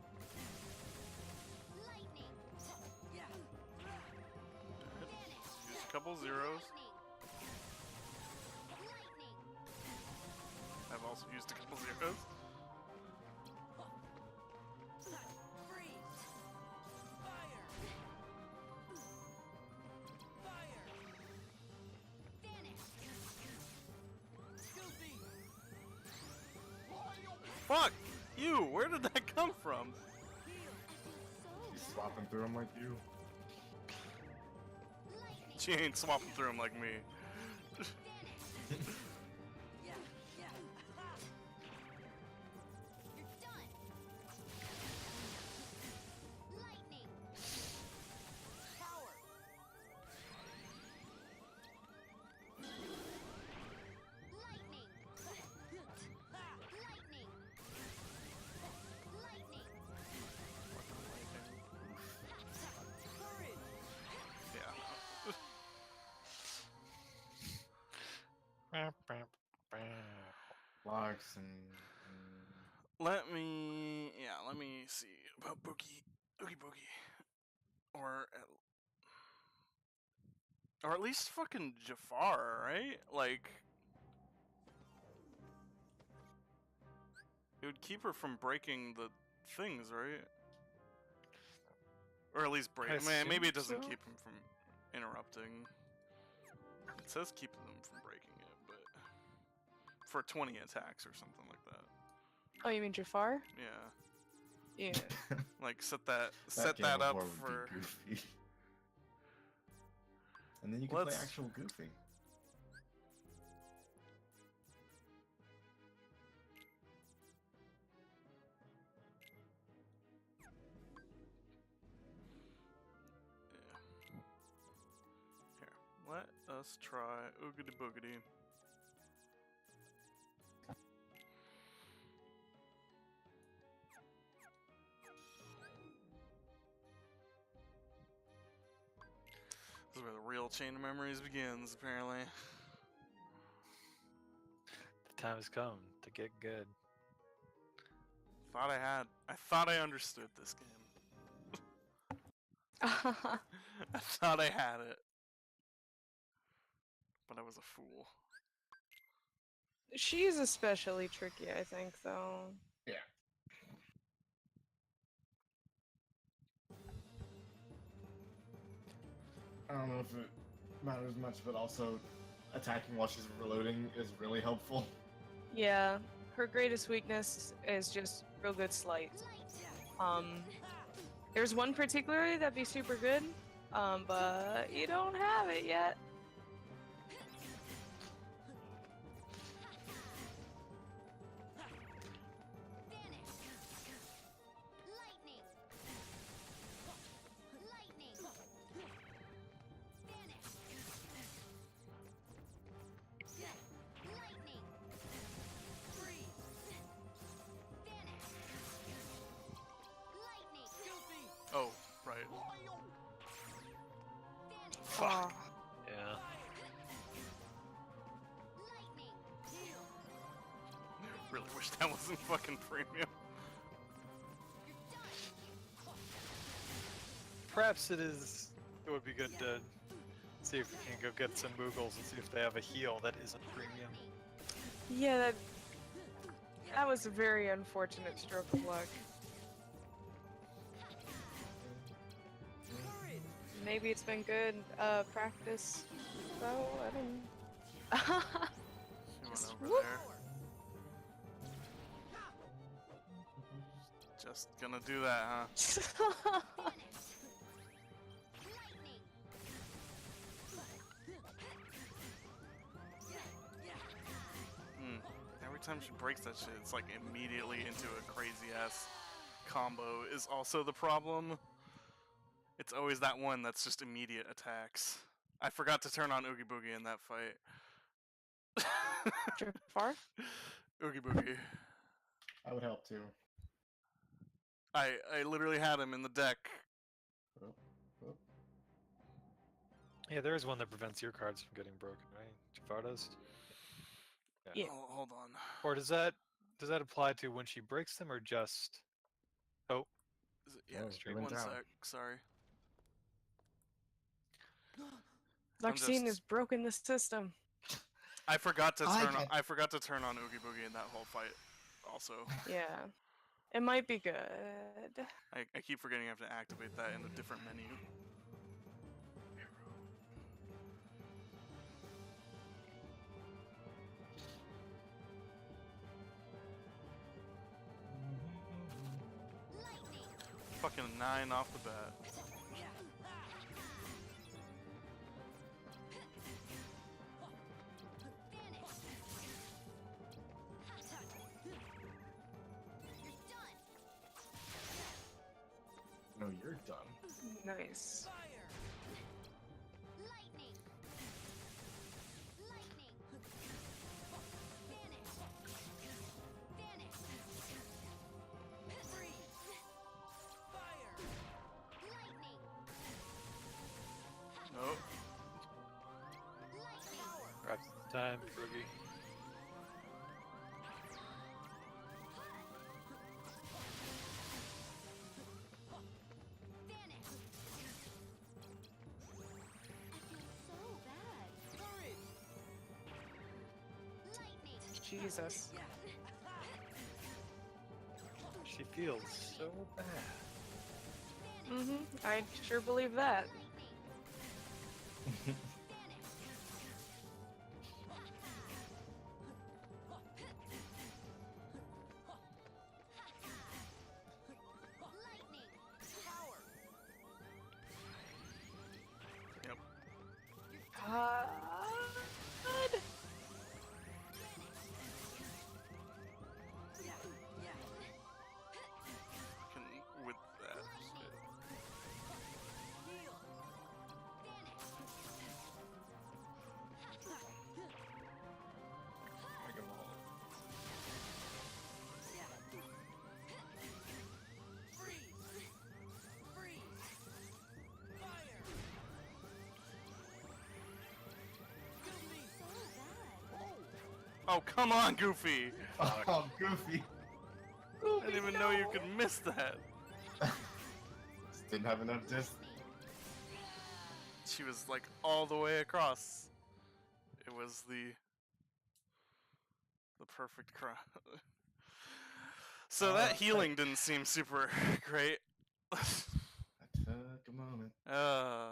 Lightning. Vanish. Use a couple zeros. Lightning. I've also used a couple zeros. Fuck! You! Where did that come from? She's swapping through them like you. She ain't swapping through them like me. You're done. Lightning. Power. Lightning. Lightning. Lightning. Yeah. Locks and Let me see about Oogie Boogie. Or at least fucking Jafar, right? Like, it would keep her from breaking the things, right? Or at least break. I Man, maybe it assume doesn't so. keep them from interrupting. It says keep them from breaking it, but for 20 attacks or something like that. Oh, you mean Jafar? Yeah, Yeah. like set that that game up of War would for. be Goofy. And then you can play Let's- actual Goofy. Yeah. Here, let us try Oogity Boogity. This is where the real chain of memories begins, apparently. The time has come to get good. I thought I understood this game. I thought I had it. But I was a fool. She's especially tricky, I think, though. Yeah. I don't know if it matters much, but also attacking while she's reloading is really helpful. Yeah, her greatest weakness is just real good sleight. There's one particularly that'd be super good, but you don't have it yet. Lightning. Lightning. Vanish. Lightning. Freeze. Vanish. Lightning. Oh, right. Vanish. Fuck. Yeah. Lightning. Really wish that wasn't fucking premium. You're done. Perhaps it is. It would be good to see if we can go get some Moogles and see if they have a heal that isn't premium. Yeah, that was a very unfortunate stroke of luck. Maybe it's been good practice, though. I don't. She went Just over whoop. there. Just gonna do that, huh? Lightning. Every time she breaks that shit, it's like immediately into a crazy ass combo is also the problem. It's always that one that's just immediate attacks. I forgot to turn on Oogie Boogie in that fight. Jafar? Oogie Boogie. I would help too. I literally had him in the deck. Oh, oh. Yeah, there is one that prevents your cards from getting broken, right? Jafar does. Yeah. Oh, hold on. Or does that apply to when she breaks them, or just? Oh, Is it, yeah, Oh, it went one down. sec. Sorry. Larxene just- has broken the system. I forgot to I turn. can- I forgot to turn on Oogie Boogie in that whole fight. Also, Yeah. It might be good. I keep forgetting I have to activate that in a different menu. Fucking 9 off the bat. No, you're done. Nice. Nope. grab some time, Boogie. Jesus. She feels so bad. Mm-hmm. I sure believe that. Yep. God. Fucking with that shit. Mega Ball. Oh, come on, Goofy! Oh, Goofy. I didn't even know you could miss that. Just didn't have enough distance. She was like all the way across. It was the perfect crowd. So that healing didn't seem super great. I took a moment. I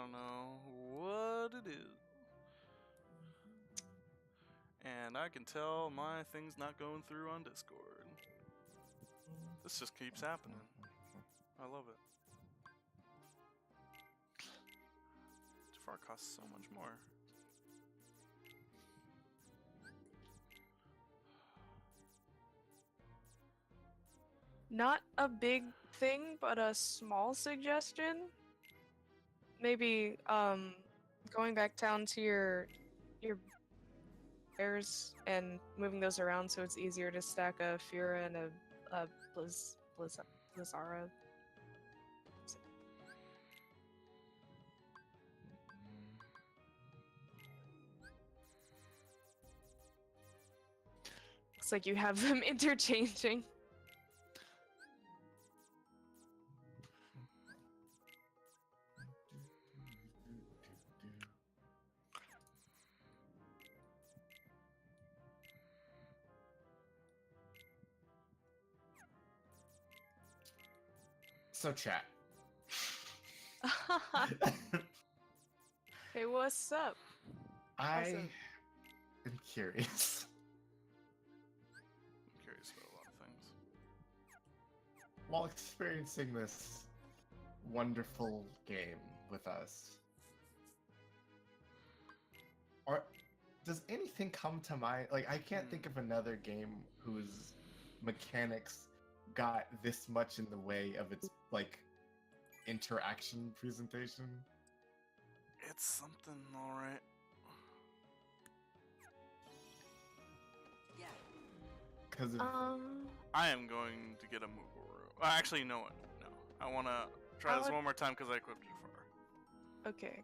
don't know what it is. And I can tell my thing's not going through on Discord. This just keeps happening. I love it. Jafar costs so much more. Not a big thing, but a small suggestion. Maybe going back down to your bears and moving those around so it's easier to stack a Fura and a Blizzara. Looks like you have them interchanging. So chat. Hey, what's up? I Awesome. am curious. I'm curious about a lot of things. While experiencing this wonderful game with us, does anything come to mind? Like, I can't think of another game whose mechanics got this much in the way of its like interaction presentation. It's something, alright. Because I I am going to get a Moogaroo. Actually, you know what? No. I want to try this one more time because I equipped it for her. Okay.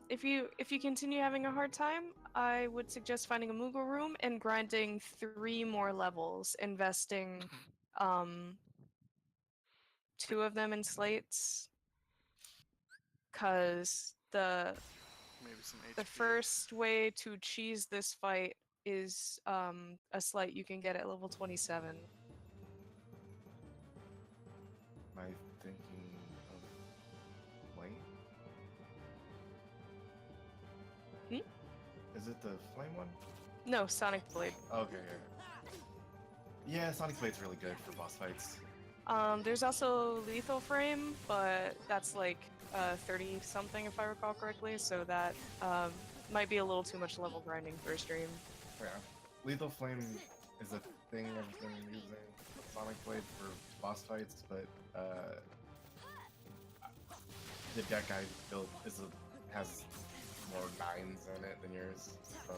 If you continue having a hard time, I would suggest finding a Moogle room and grinding 3 more levels, investing 2 of them in slates. Cause Maybe some HP. the first way to cheese this fight is a slate you can get at level 27. am I thinking of flame? Is it the flame one? No, Sonic Blade. Okay. Yeah, Sonic Blade's really good for boss fights. There's also Lethal Frame, but that's like 30 something if I recall correctly, so that might be a little too much level grinding for a stream. Yeah. Lethal Flame is a thing I've been using with Sonic Blade for boss fights, but the deck I built has more 9s in it than yours, so...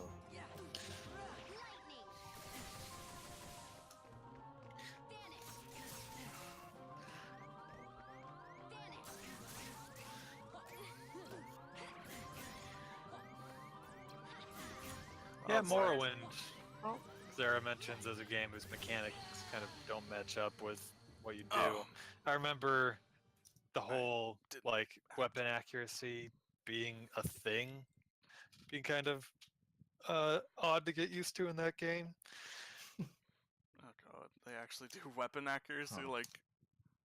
Yeah, it's like- Morrowind. Oh. Zara mentions as a game whose mechanics kind of don't match up with what you do. Oh. I remember the whole didn't like weapon accuracy being a thing, being kind of odd to get used to in that game. Oh god, they actually do weapon accuracy Huh.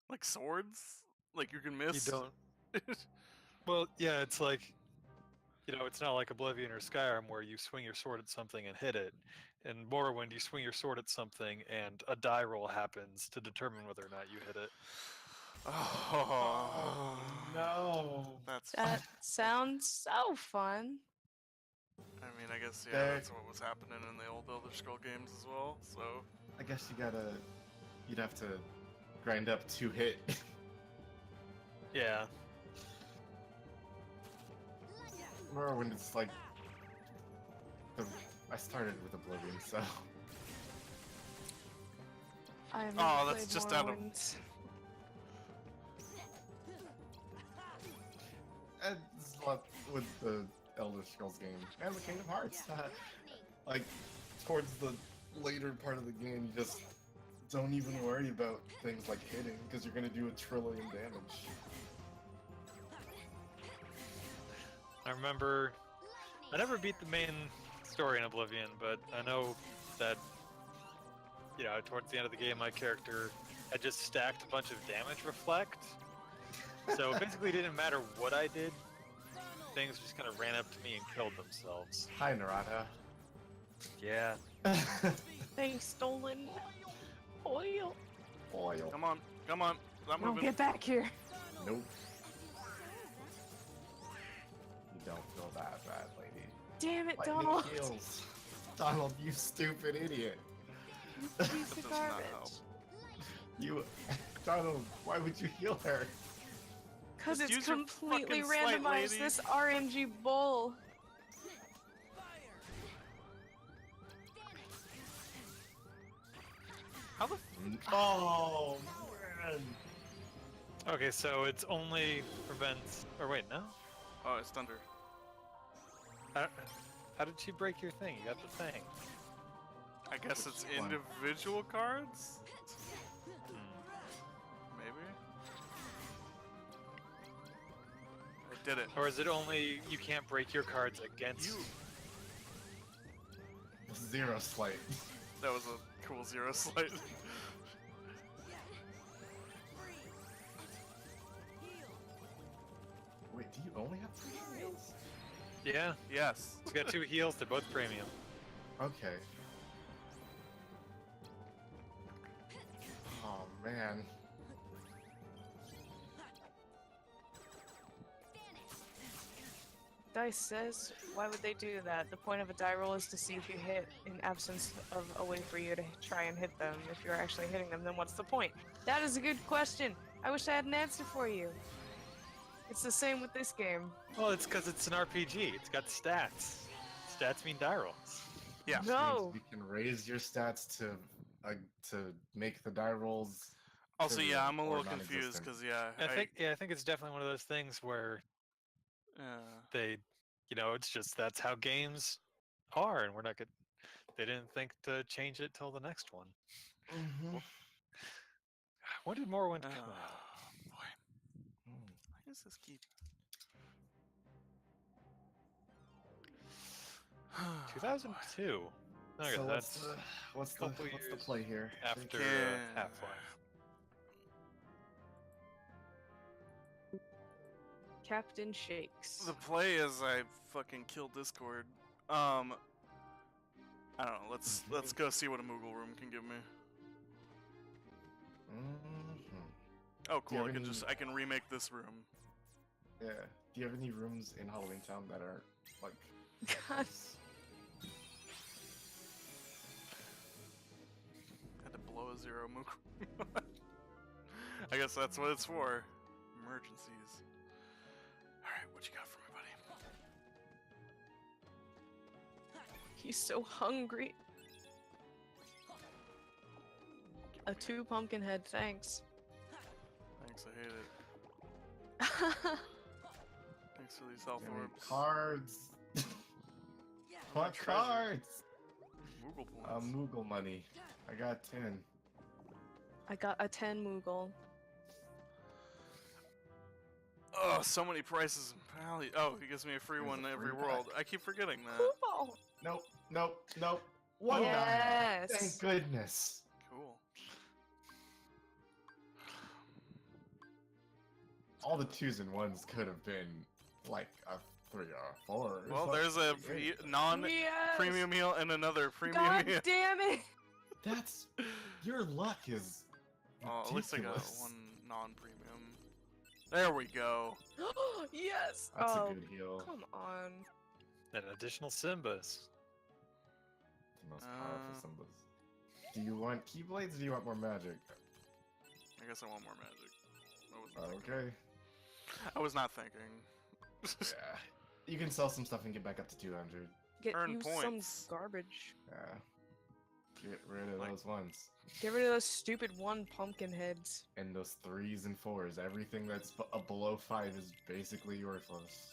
like swords? Like you can miss? You don't. Well, yeah, it's like, you know, it's not like Oblivion or Skyrim where you swing your sword at something and hit it. In Morrowind, you swing your sword at something and a die roll happens to determine whether or not you hit it. Oh, no! That's That sounds so fun. I mean, I guess There- that's what was happening in the old Elder Scroll games as well. So I guess you'd have to grind up 2 hit. Yeah. Morrowind is like... I started with Oblivion, so... I haven't Oh, that's played just out of- Morrowind. And it's a lot with the Elder Scrolls game and the Kingdom Hearts. Like, towards the later part of the game, you just don't even worry about things like hitting, because you're gonna do 1 trillion damage. I remember I never beat the main story in Oblivion, but I know that, you know, towards the end of the game, my character had just stacked a bunch of damage reflect. So basically, it didn't matter what I did. Things just kind of ran up to me and killed themselves. Hi, Narada. Yeah. Thanks, stolen oil. Oil. come on. Stop No, moving. get back here. Nope. You don't feel that bad, lady. Damn it, Lightning Donald. heals. Donald, you stupid idiot. You piece That of does not garbage. help. You... Donald, why would you heal her? Because Just it's use your completely fucking slight, randomized, lady. this RNG bull. How the Oh, man. Okay, so it's only prevents. Or wait, no. Oh, it's thunder. How did she break your thing? You got the thing. I guess it's Which one? individual cards? Hmm. Maybe? I did it. Or is it only you can't break your cards against You. 0 slight. That was a cool 0 slide. Wait, do you only have 3 heals? Yeah, Yes. it's got 2 heals. They're both premium. Okay. Oh, man. Dice says, why would they do that? The point of a die roll is to see if you hit in absence of a way for you to try and hit them. If you're actually hitting them, then what's the point? That is a good question. I wish I had an answer for you. It's the same with this game. Well, it's because it's an RPG. It's got stats. Stats mean die rolls. Yeah. Which No. means you can raise your stats to make the die rolls. Also, trivial yeah, I'm a or little confused non-existent. because yeah, I think it's definitely one of those things where they, it's just that's how games are, and we're not good. They didn't think to change it till the next one. When did Morrowind come out? Boy, why does this keep? 2002. Okay, So that's what's the couple what's the years play here? after Yeah. Half-Life. Captain Shakes. The play is I fucking killed Discord. I don't know. Let's go see what a Moogle room can give me. Oh, Do you cool! have I can remake this room. Yeah. Do you have any rooms in Halloween Town that are like? God. Had to blow a zero Moogle. I guess that's what it's for. Emergencies. All right, what you got for me, buddy? He's so hungry. A 2 pumpkin head, thanks. Thanks, I hate it. Thanks for these health Give me orbs. cards. What treasure. cards? Moogle points. Moogle money. I got 10. I got a 10 Moogle. Oh, so many prices and value. Oh, he gives me a free Here's one a every free world. pack. I keep forgetting that. Cool. Nope. One die. Yes. Thank goodness. Cool. All the 2s and 1s could have been like a 3 or a 4. Or Well, something. there's a Yeah. non-premium meal and another premium God meal. damn it! That's your luck is. Oh, at least I got ridiculous. one non-premium. There we go. Yes. That's oh, a good heal. come on. And additional Simbas. The most powerful Uh, symbols. Do you want Keyblades or do you want more magic? I guess I want more magic. I wasn't thinking. Okay. I was not thinking. Yeah. You can sell some stuff and get back up to 200. Get Earn you points. some garbage. Yeah. Get rid of Like- those ones. Get rid of those stupid 1 pumpkin heads. And those 3s and 4s. Everything that's below 5 is basically worthless.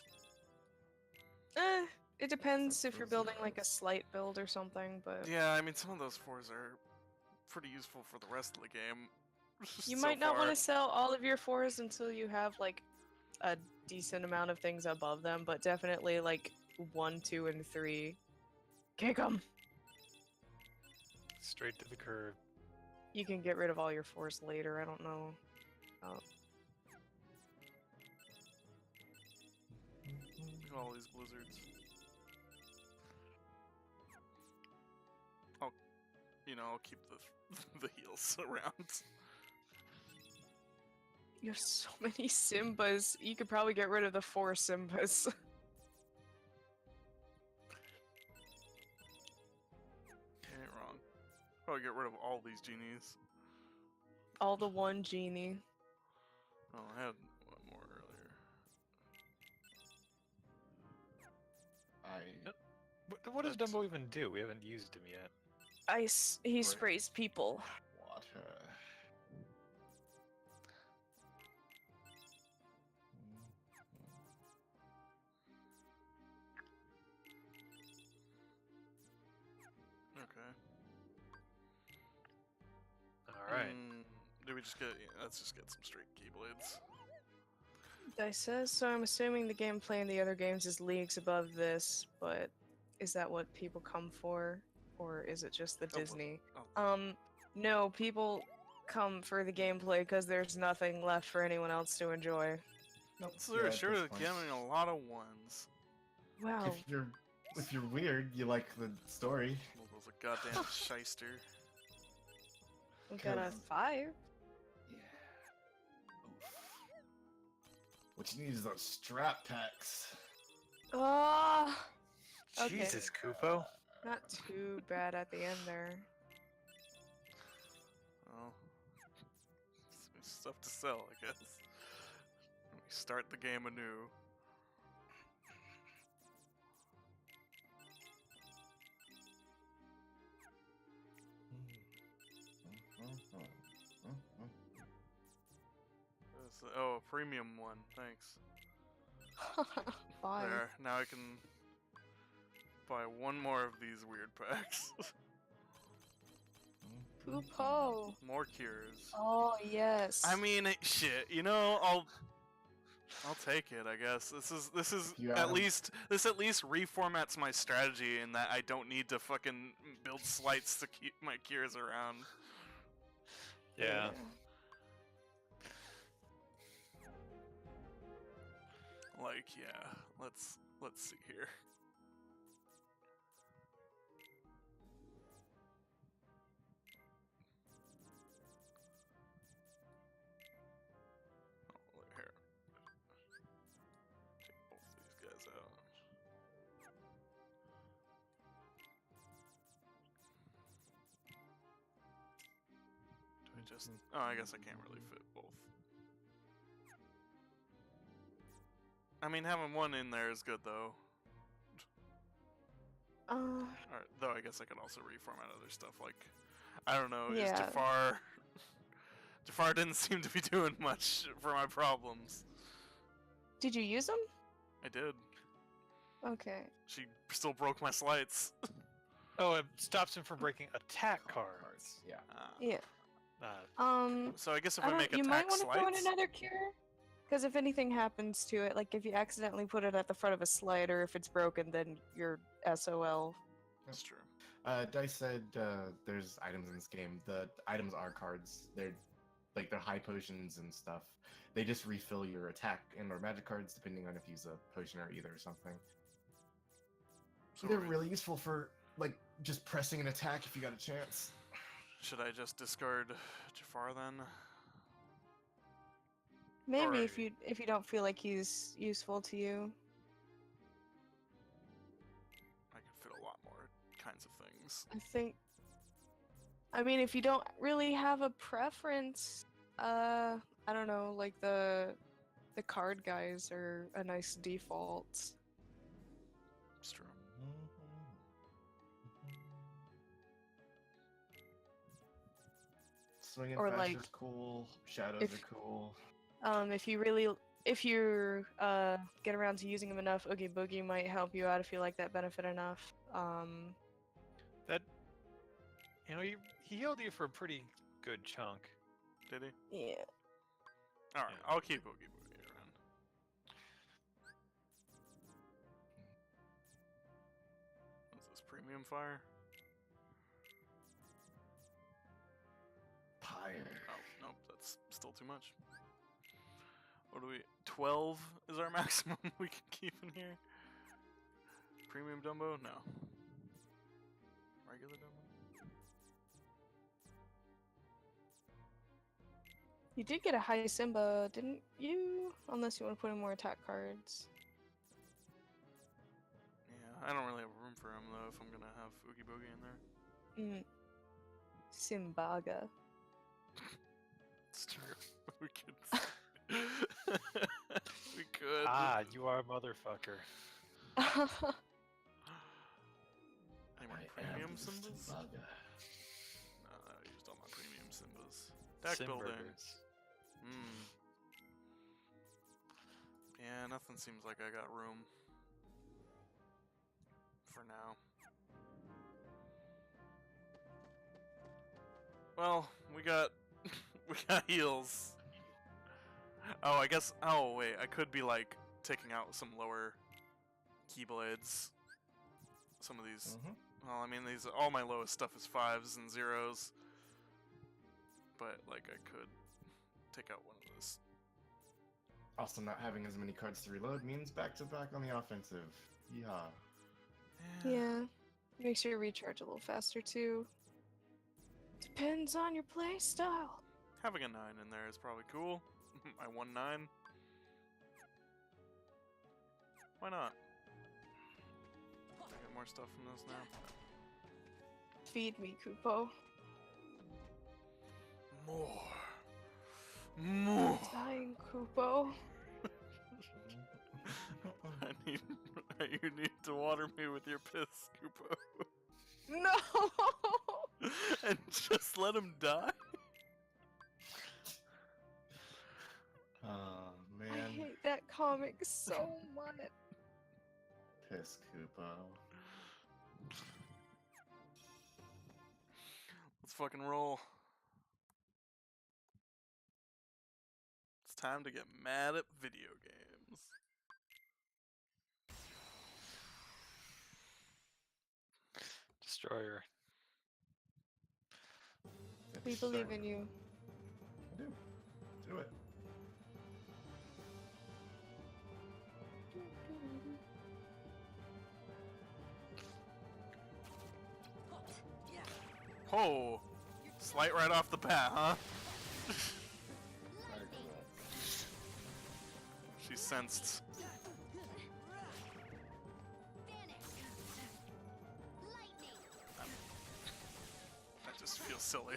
It depends if you're those building are like a nice. slight build or something, but Yeah, I mean, some of those 4s are pretty useful for the rest of the game. you so might not want far. to sell all of your 4s until you have like a decent amount of things above them, but definitely like 1, 2, and 3. Kick 'em! Straight to the curb. You can get rid of all your 4s later, I don't know. Oh. Look at all these blizzards. I'll keep the heals around. You have so many Simbas. You could probably get rid of the 4 Simbas. You ain't wrong. Probably get rid of all these genies. All the 1 genie. Oh, I had one more earlier. What does That's- Dumbo even do? We haven't used him yet. He Right. sprays people. Water. Okay. Alright. Do we just get? Yeah, let's just get some straight keyblades. Dice says, so I'm assuming the gameplay in the other games is leagues above this, but is that what people come for? Or is it just the Oh, well, Disney? oh. No, people come for the gameplay because there's nothing left for anyone else to enjoy. Nope. So they're at sure this to point. getting a lot of ones. Wow. If you're weird, you like the story. Well, those a goddamn shyster. We got a Cause- 5. Yeah. Oof. What you need is those strap packs. Oh, okay. Jesus, Kupo. Not too bad at the end there. Well, stuff to sell, I guess. Let me start the game anew. Oh, a premium one, thanks. Bye. There, now I can buy one more of these weird packs. Poopo. More cures. Oh yes. I mean, shit. You know, I'll take it. I guess this is Yeah. at least reformats my strategy in that I don't need to fucking build slights to keep my cures around. Yeah. Like, yeah. Let's see here. Oh, here. Take both these guys out. Do I just? Oh, I guess I can't really fit both. I mean, having one in there is good though. Alright, though I guess I could also reformat other stuff. Like, I don't know. Is Yeah. Jafar didn't seem to be doing much for my problems. Did you use them? I did. Okay. She still broke my slights. Oh, it stops him from breaking attack cards. Yeah. Yeah. Uh, So I guess if I we don't- make you attack might want to throw in slights, another cure. Because if anything happens to it, like if you accidentally put it at the front of a slide or if it's broken, then you're SOL. that's true. Dice said there's items in this game. The items are cards. They're high potions and stuff. They just refill your attack and or magic cards depending on if you use a potion or either or something. So They're we- really useful for like just pressing an attack if you got a chance. Should I just discard Jafar then? Maybe Or- if you don't feel like he's useful to you. I could fit a lot more kinds of things. I mean, if you don't really have a preference, I don't know, like the card guys are a nice default. It's true. Swinging Or, fast like, is cool. Shadows if- are cool. If you get around to using them enough, Oogie Boogie might help you out if you like that benefit enough. that, you know, he healed you for a pretty good chunk. Did he? Yeah. Alright, Yeah. I'll keep Oogie Boogie around. What's this, premium fire? Pyre. Oh, nope, that's still too much. What do we... 12 is our maximum we can keep in here? Premium Dumbo? No. Regular Dumbo? You did get a high Simba, didn't you? Unless you want to put in more attack cards. Yeah, I don't really have room for him though if I'm gonna have Oogie Boogie in there. Simbaga. It's true. We could... we could. Ah, you are a motherfucker. Any more I am premium the symbols? Simbaga. No, I used all my premium symbols. Deck building. Simburgers. Yeah, nothing seems like I got room. For now. Well, we got we got heals. Oh, I guess. Oh wait, I could be like taking out some lower keyblades. Some of these. Well, I mean, all my lowest stuff is 5s and 0s. But like, I could take out one of those. Also, not having as many cards to reload means back to back on the offensive. Yeah. Yeah. Makes your recharge a little faster too. Depends on your play style. Having a 9 in there is probably cool. I won 9. Why not? I get more stuff from this now. Feed me, Kupo. More. Moo. Dying Kupo. You need to water me with your piss, Koopo. No! And just let him die? Oh I man, hate that comic so much. piss Koopo. Let's fucking roll. It's time to get mad at video games. Destroyer. We believe in you. I do. Do it. Oh, slight right off the bat, huh? She sensed. That just feels silly.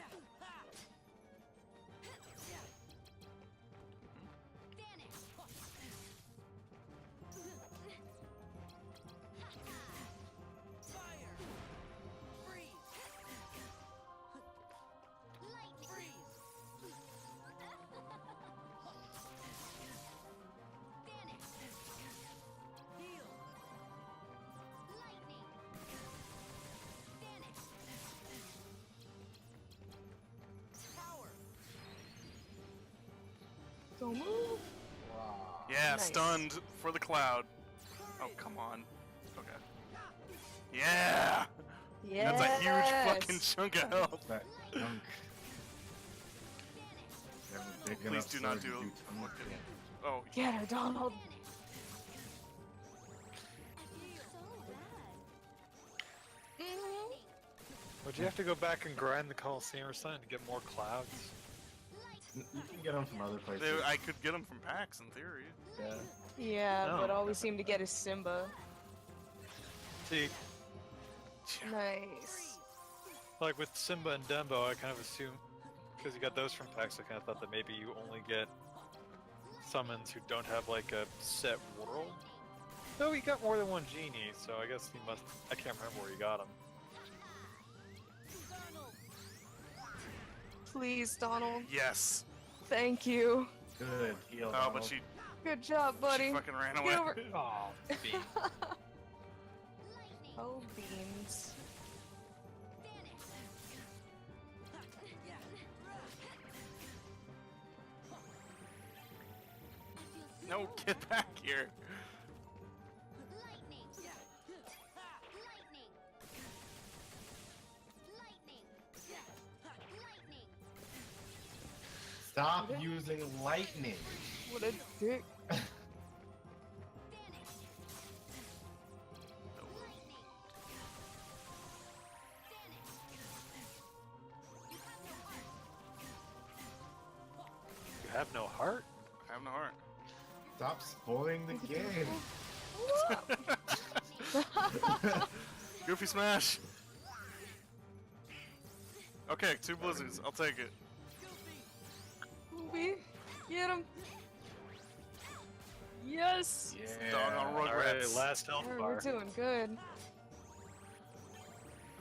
Don't move. Wow. Yeah, Nice. stunned for the cloud. Oh, come on. Okay. Yeah! Yes. That's a huge fucking chunk of health. That chunk. You have a big Please enough do not sword to do ton of fucking- damage. Oh, Get her, Donald. Would you have to go back and grind the Coliseum or something to get more clouds? You can get them from other places. I could get them from packs in theory. Yeah. Yeah, No. but all we seem to get is Simba. See, Nice. like with Simba and Dumbo, I kind of assume, because you got those from packs, I kind of thought that maybe you only get summons who don't have like a set world. No, you got more than one genie, so I guess you must. I can't remember where you got them. Please, Donald. Yes. Thank you. Good heal. Oh, but Donald. she Good job, buddy. fucking ran Get away. over. Oh, bean. Oh, beans. No, get back here. Stop using lightning. What a dick. You have no heart? I have no heart. Stop spoiling the game. Goofy smash. Okay, 2 blizzards. I'll take it. Ruby, get him. Yes. Yeah. Dog on Alright, Rugrats. last health Yeah, bar. we're doing good.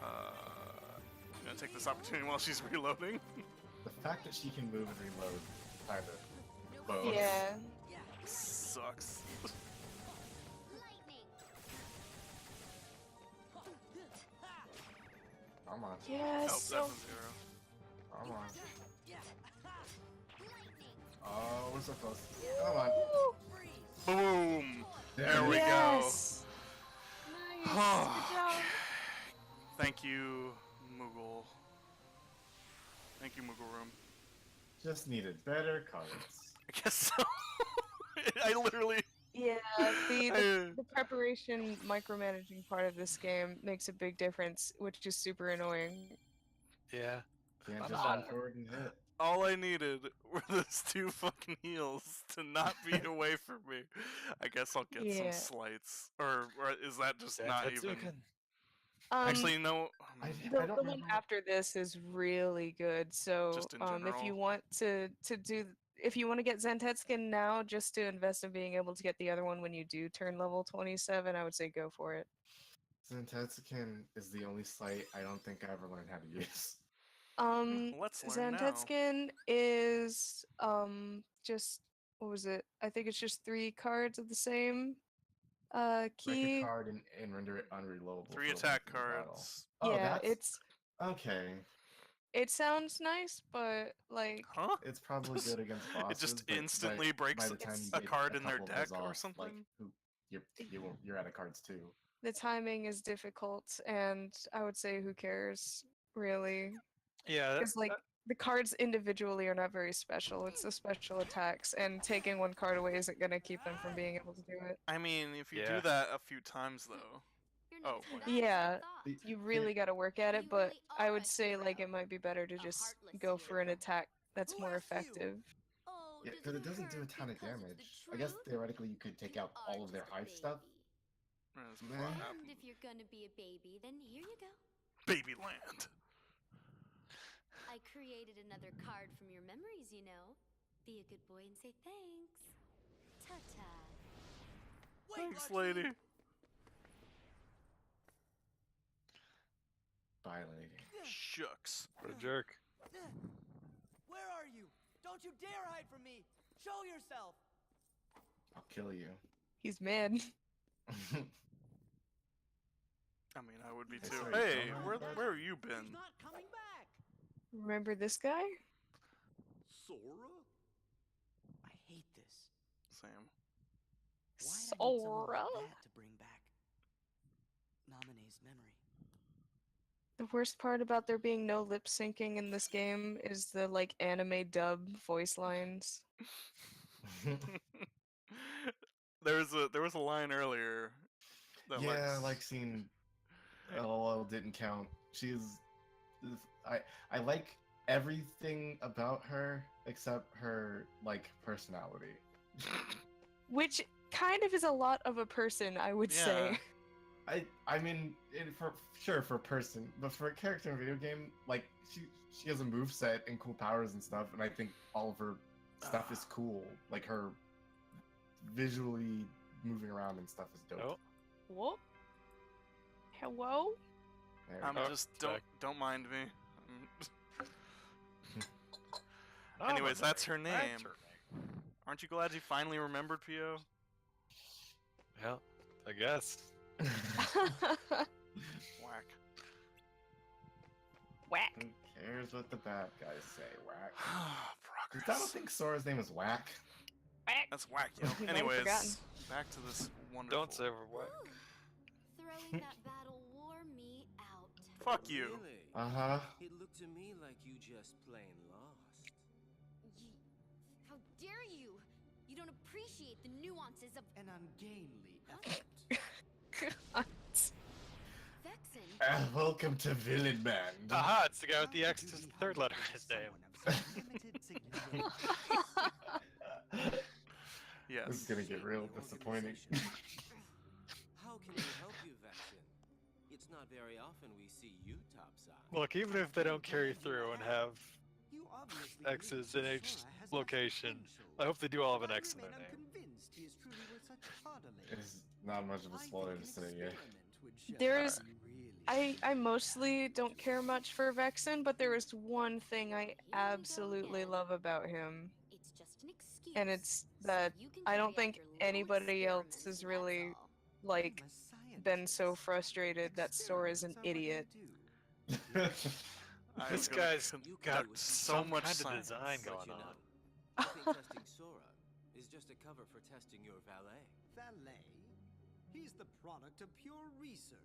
I'm gonna take this opportunity while she's reloading. The fact that she can move and reload, kind of. Both. Yeah. Sucks. Come on. Oh, Yes. that's a 0. Come on. Oh, we're so close. Come on. Boom! There we yes. go. Nice. Good job. Thank you, Moogle. Thank you, Moogle Room. Just needed better cards. I guess so. I literally. Yeah, the, I- the preparation micromanaging part of this game makes a big difference, which is super annoying. Yeah. Can't I'm just not- run forward and hit. All I needed were those 2 fucking heals to not be away from me. I guess I'll get Yeah. some slights. Or is that just not even. Actually, no. The, I don't the one remember. after this is really good. So Just in if general? you want to do if you want to get Zentetskin now, just to invest in being able to get the other one when you do turn level 27, I would say go for it. Zentetsuken is the only site I don't think I ever learned how to use. Let's learn now. Zentetskin is just what was it? I think it's just 3 cards of the same Break a key. card and render it unreloadable. 3 for attack length of the battle. cards. Oh, Yeah, that's okay. it sounds nice, but like Huh? It's probably good against bosses. It just but instantly by breaks the time you a get card a in their couple of those deck or off, something. Like, you're out of cards too. the timing is difficult, and I would say who cares really? Yeah, Because like the cards individually are not very special. It's the special attacks, and taking one card away isn't gonna keep them from being able to do it. I mean, if you Yeah. do that a few times though. You're not Oh, so wait. bad as I Yeah, thought. you really got to work at it, You but really I are would a say like hero. it might be better to A just heartless go for an hero. attack that's Who more asked you? effective. Oh, Yeah, because it doesn't do a ton of hurt because damage. it's the I guess truth? theoretically you could take You out all are of their just a hive stuff. baby. That's Meh. what And happened. if you're gonna be a baby, then here you go. Baby land. I created another card from your memories, you know. Be a good boy and say thanks. Ta-ta. Wait, Thanks, Larky. lady. Bye, lady. Shucks. what a jerk. Where are you? Don't you dare hide from me! Show yourself! I'll kill you. He's mad. I mean, I would be Hey, too. sorry, Hey, don't where have you He's been? not coming back! Remember this guy? Sora? I hate this. Sam. Why I need someone Sora. like that to bring back Namine's memory? The worst part about there being no lip syncing in this game is the like anime dub voice lines. there was a line earlier. That Yeah, Lex- like seeing LOL didn't count. I like everything about her except her like personality. Which kind of is a lot of a person, I would Yeah. say. I mean, for a person, but for a character in a video game, like she has a move set and cool powers and stuff, and I think all of her stuff is cool. Like her visually moving around and stuff is dope. Oh, What? Hello? There we I'm go. just Jack. don't mind me. Anyways, that's her name. That's her name. Aren't you glad you finally remembered, Pio? Yeah, I guess. Whack. Whack. Who cares what the bad guys say? Whack. I don't Progress. think Sora's name is Whack. Whack. That's whack, yo. Might have Anyways, forgotten. back to this wonderful. Don't say we're whack. Ooh, throwing that battle wore me out. Fuck you. Really? Uh-huh. It looked to me like you just plain lost. How dare you? You don't appreciate the nuances of An ungainly Huh? effort. Vexen. Welcome to Villain Band. Aha, it's the guy with the Trying X to to do the the third letter honors of his of name. someone of limited significance. Yes. This is gonna get real The disappointing. organization. How can we help you, Vexen? It's not very often we see you topside. Look, even if they don't carry through and have You obviously X's believe in that each Sora has much location, potential, I hope they do all have an but I X in their remain name. unconvinced he is truly worth such coddling. It's not much of a I spoiler think to an say, yeah. experiment would show There's- that you really I mostly don't care much for Vexen, but there is one thing I absolutely love about him. It's just an excuse. And it's so that you can I don't carry out think your little anybody else experiments, has that's really, all. like, I'm a been so scientist. frustrated that Sora's an Experiments are what I idiot. do. I'm This gonna guy's con- You got can do what you so some much kind of science. design But going you on. know, I think testing Sora is just a cover for testing your valet. Valet? He's the product of pure research.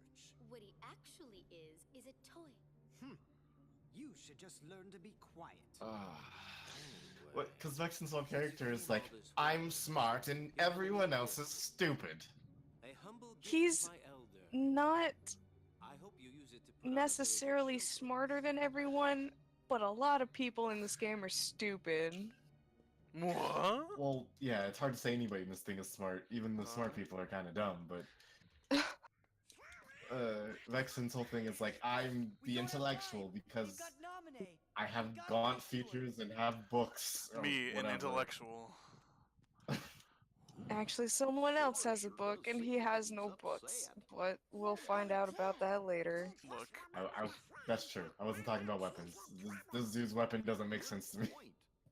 What he actually is a toy. You should just learn to be quiet. What? Because Vexen's whole character is like, I'm smart and everyone else is stupid. A humble gift He's of my elder. Not I hope you use it to put on a necessarily village show. smarter than everyone, but a lot of people in this game are stupid. What? Well, yeah, it's hard to say anybody in this thing is smart. Even the smart people are kind of dumb, but... Vexen's whole thing is like, I'm the intellectual because dominate. I have Gotta gaunt listen to features and have books. Or Me, an whatever. intellectual. Actually, someone else has a book, and he has no books. But we'll find out about that later. Look, That's true. I wasn't talking about weapons. This dude's weapon doesn't make sense to me.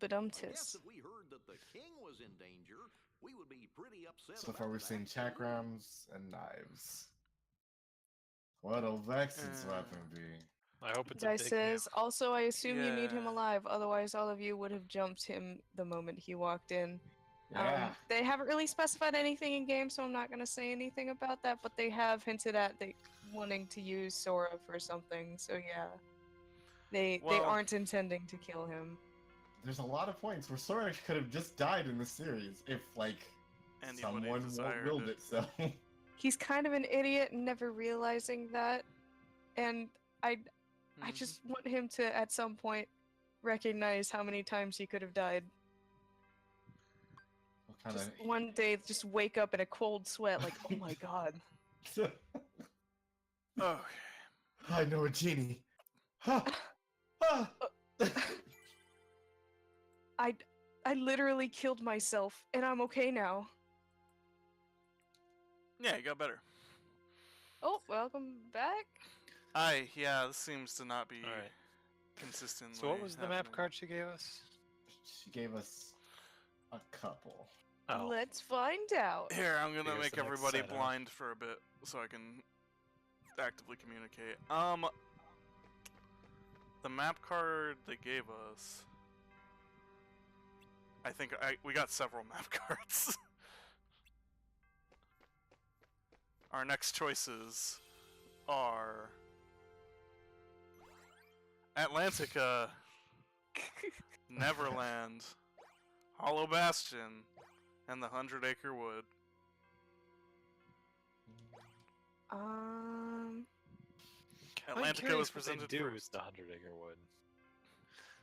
But I guess tis. if we heard that the king was in danger, we would be pretty upset. So far, we've seen chakrams and knives. What'll Vexen's weapon be? I hope it's a Guy big says, hammer. also, I assume you need him Yeah. alive, otherwise all of you would have jumped him the moment he walked in. Yeah. They haven't really specified anything in game, so I'm not gonna say anything about that, but they have hinted at they wanting to use Sora for something, so yeah. They Well- aren't intending to kill him. There's a lot of points where Sora could have just died in the series if, like, Anybody someone desired willed it. it. So. He's kind of an idiot and never realizing that, and I Mhm. just want him to, at some point, recognize how many times he could have died. What kind Just one day, just wake up in a cold sweat, like, oh my god. of? Okay. I know a genie. Ha! Ha! I literally killed myself, and I'm okay now. Yeah, you got better. Oh, welcome back. Yeah, this seems to not be Alright. consistent. So what was the map card she gave us? She gave us a couple. Oh, Let's find out. Here, I'm gonna Here's make the next everybody set, huh? blind for a bit so I can actively communicate. The map card they gave us. I think we got several map cards. Our next choices are Atlantica, Neverland, Hollow Bastion, and the 100-Acre Wood. I'm Atlantica curious was what they presented do first. with the 100-acre wood.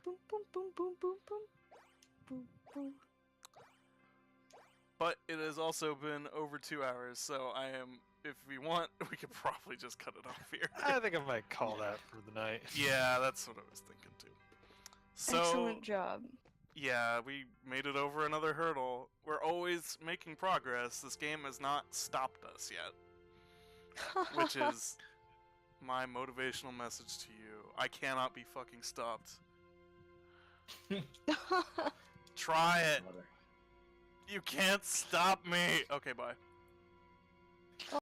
Boom, boom, boom, boom, boom, boom. Boom, boom. But it has also been over 2 hours, so if we want, we could probably just cut it off here. I think I might call that for the night. Yeah, that's what I was thinking too. So, Excellent job. yeah, we made it over another hurdle. We're always making progress. This game has not stopped us yet, which is my motivational message to you. I cannot be fucking stopped. Try it. You can't stop me. Okay, bye.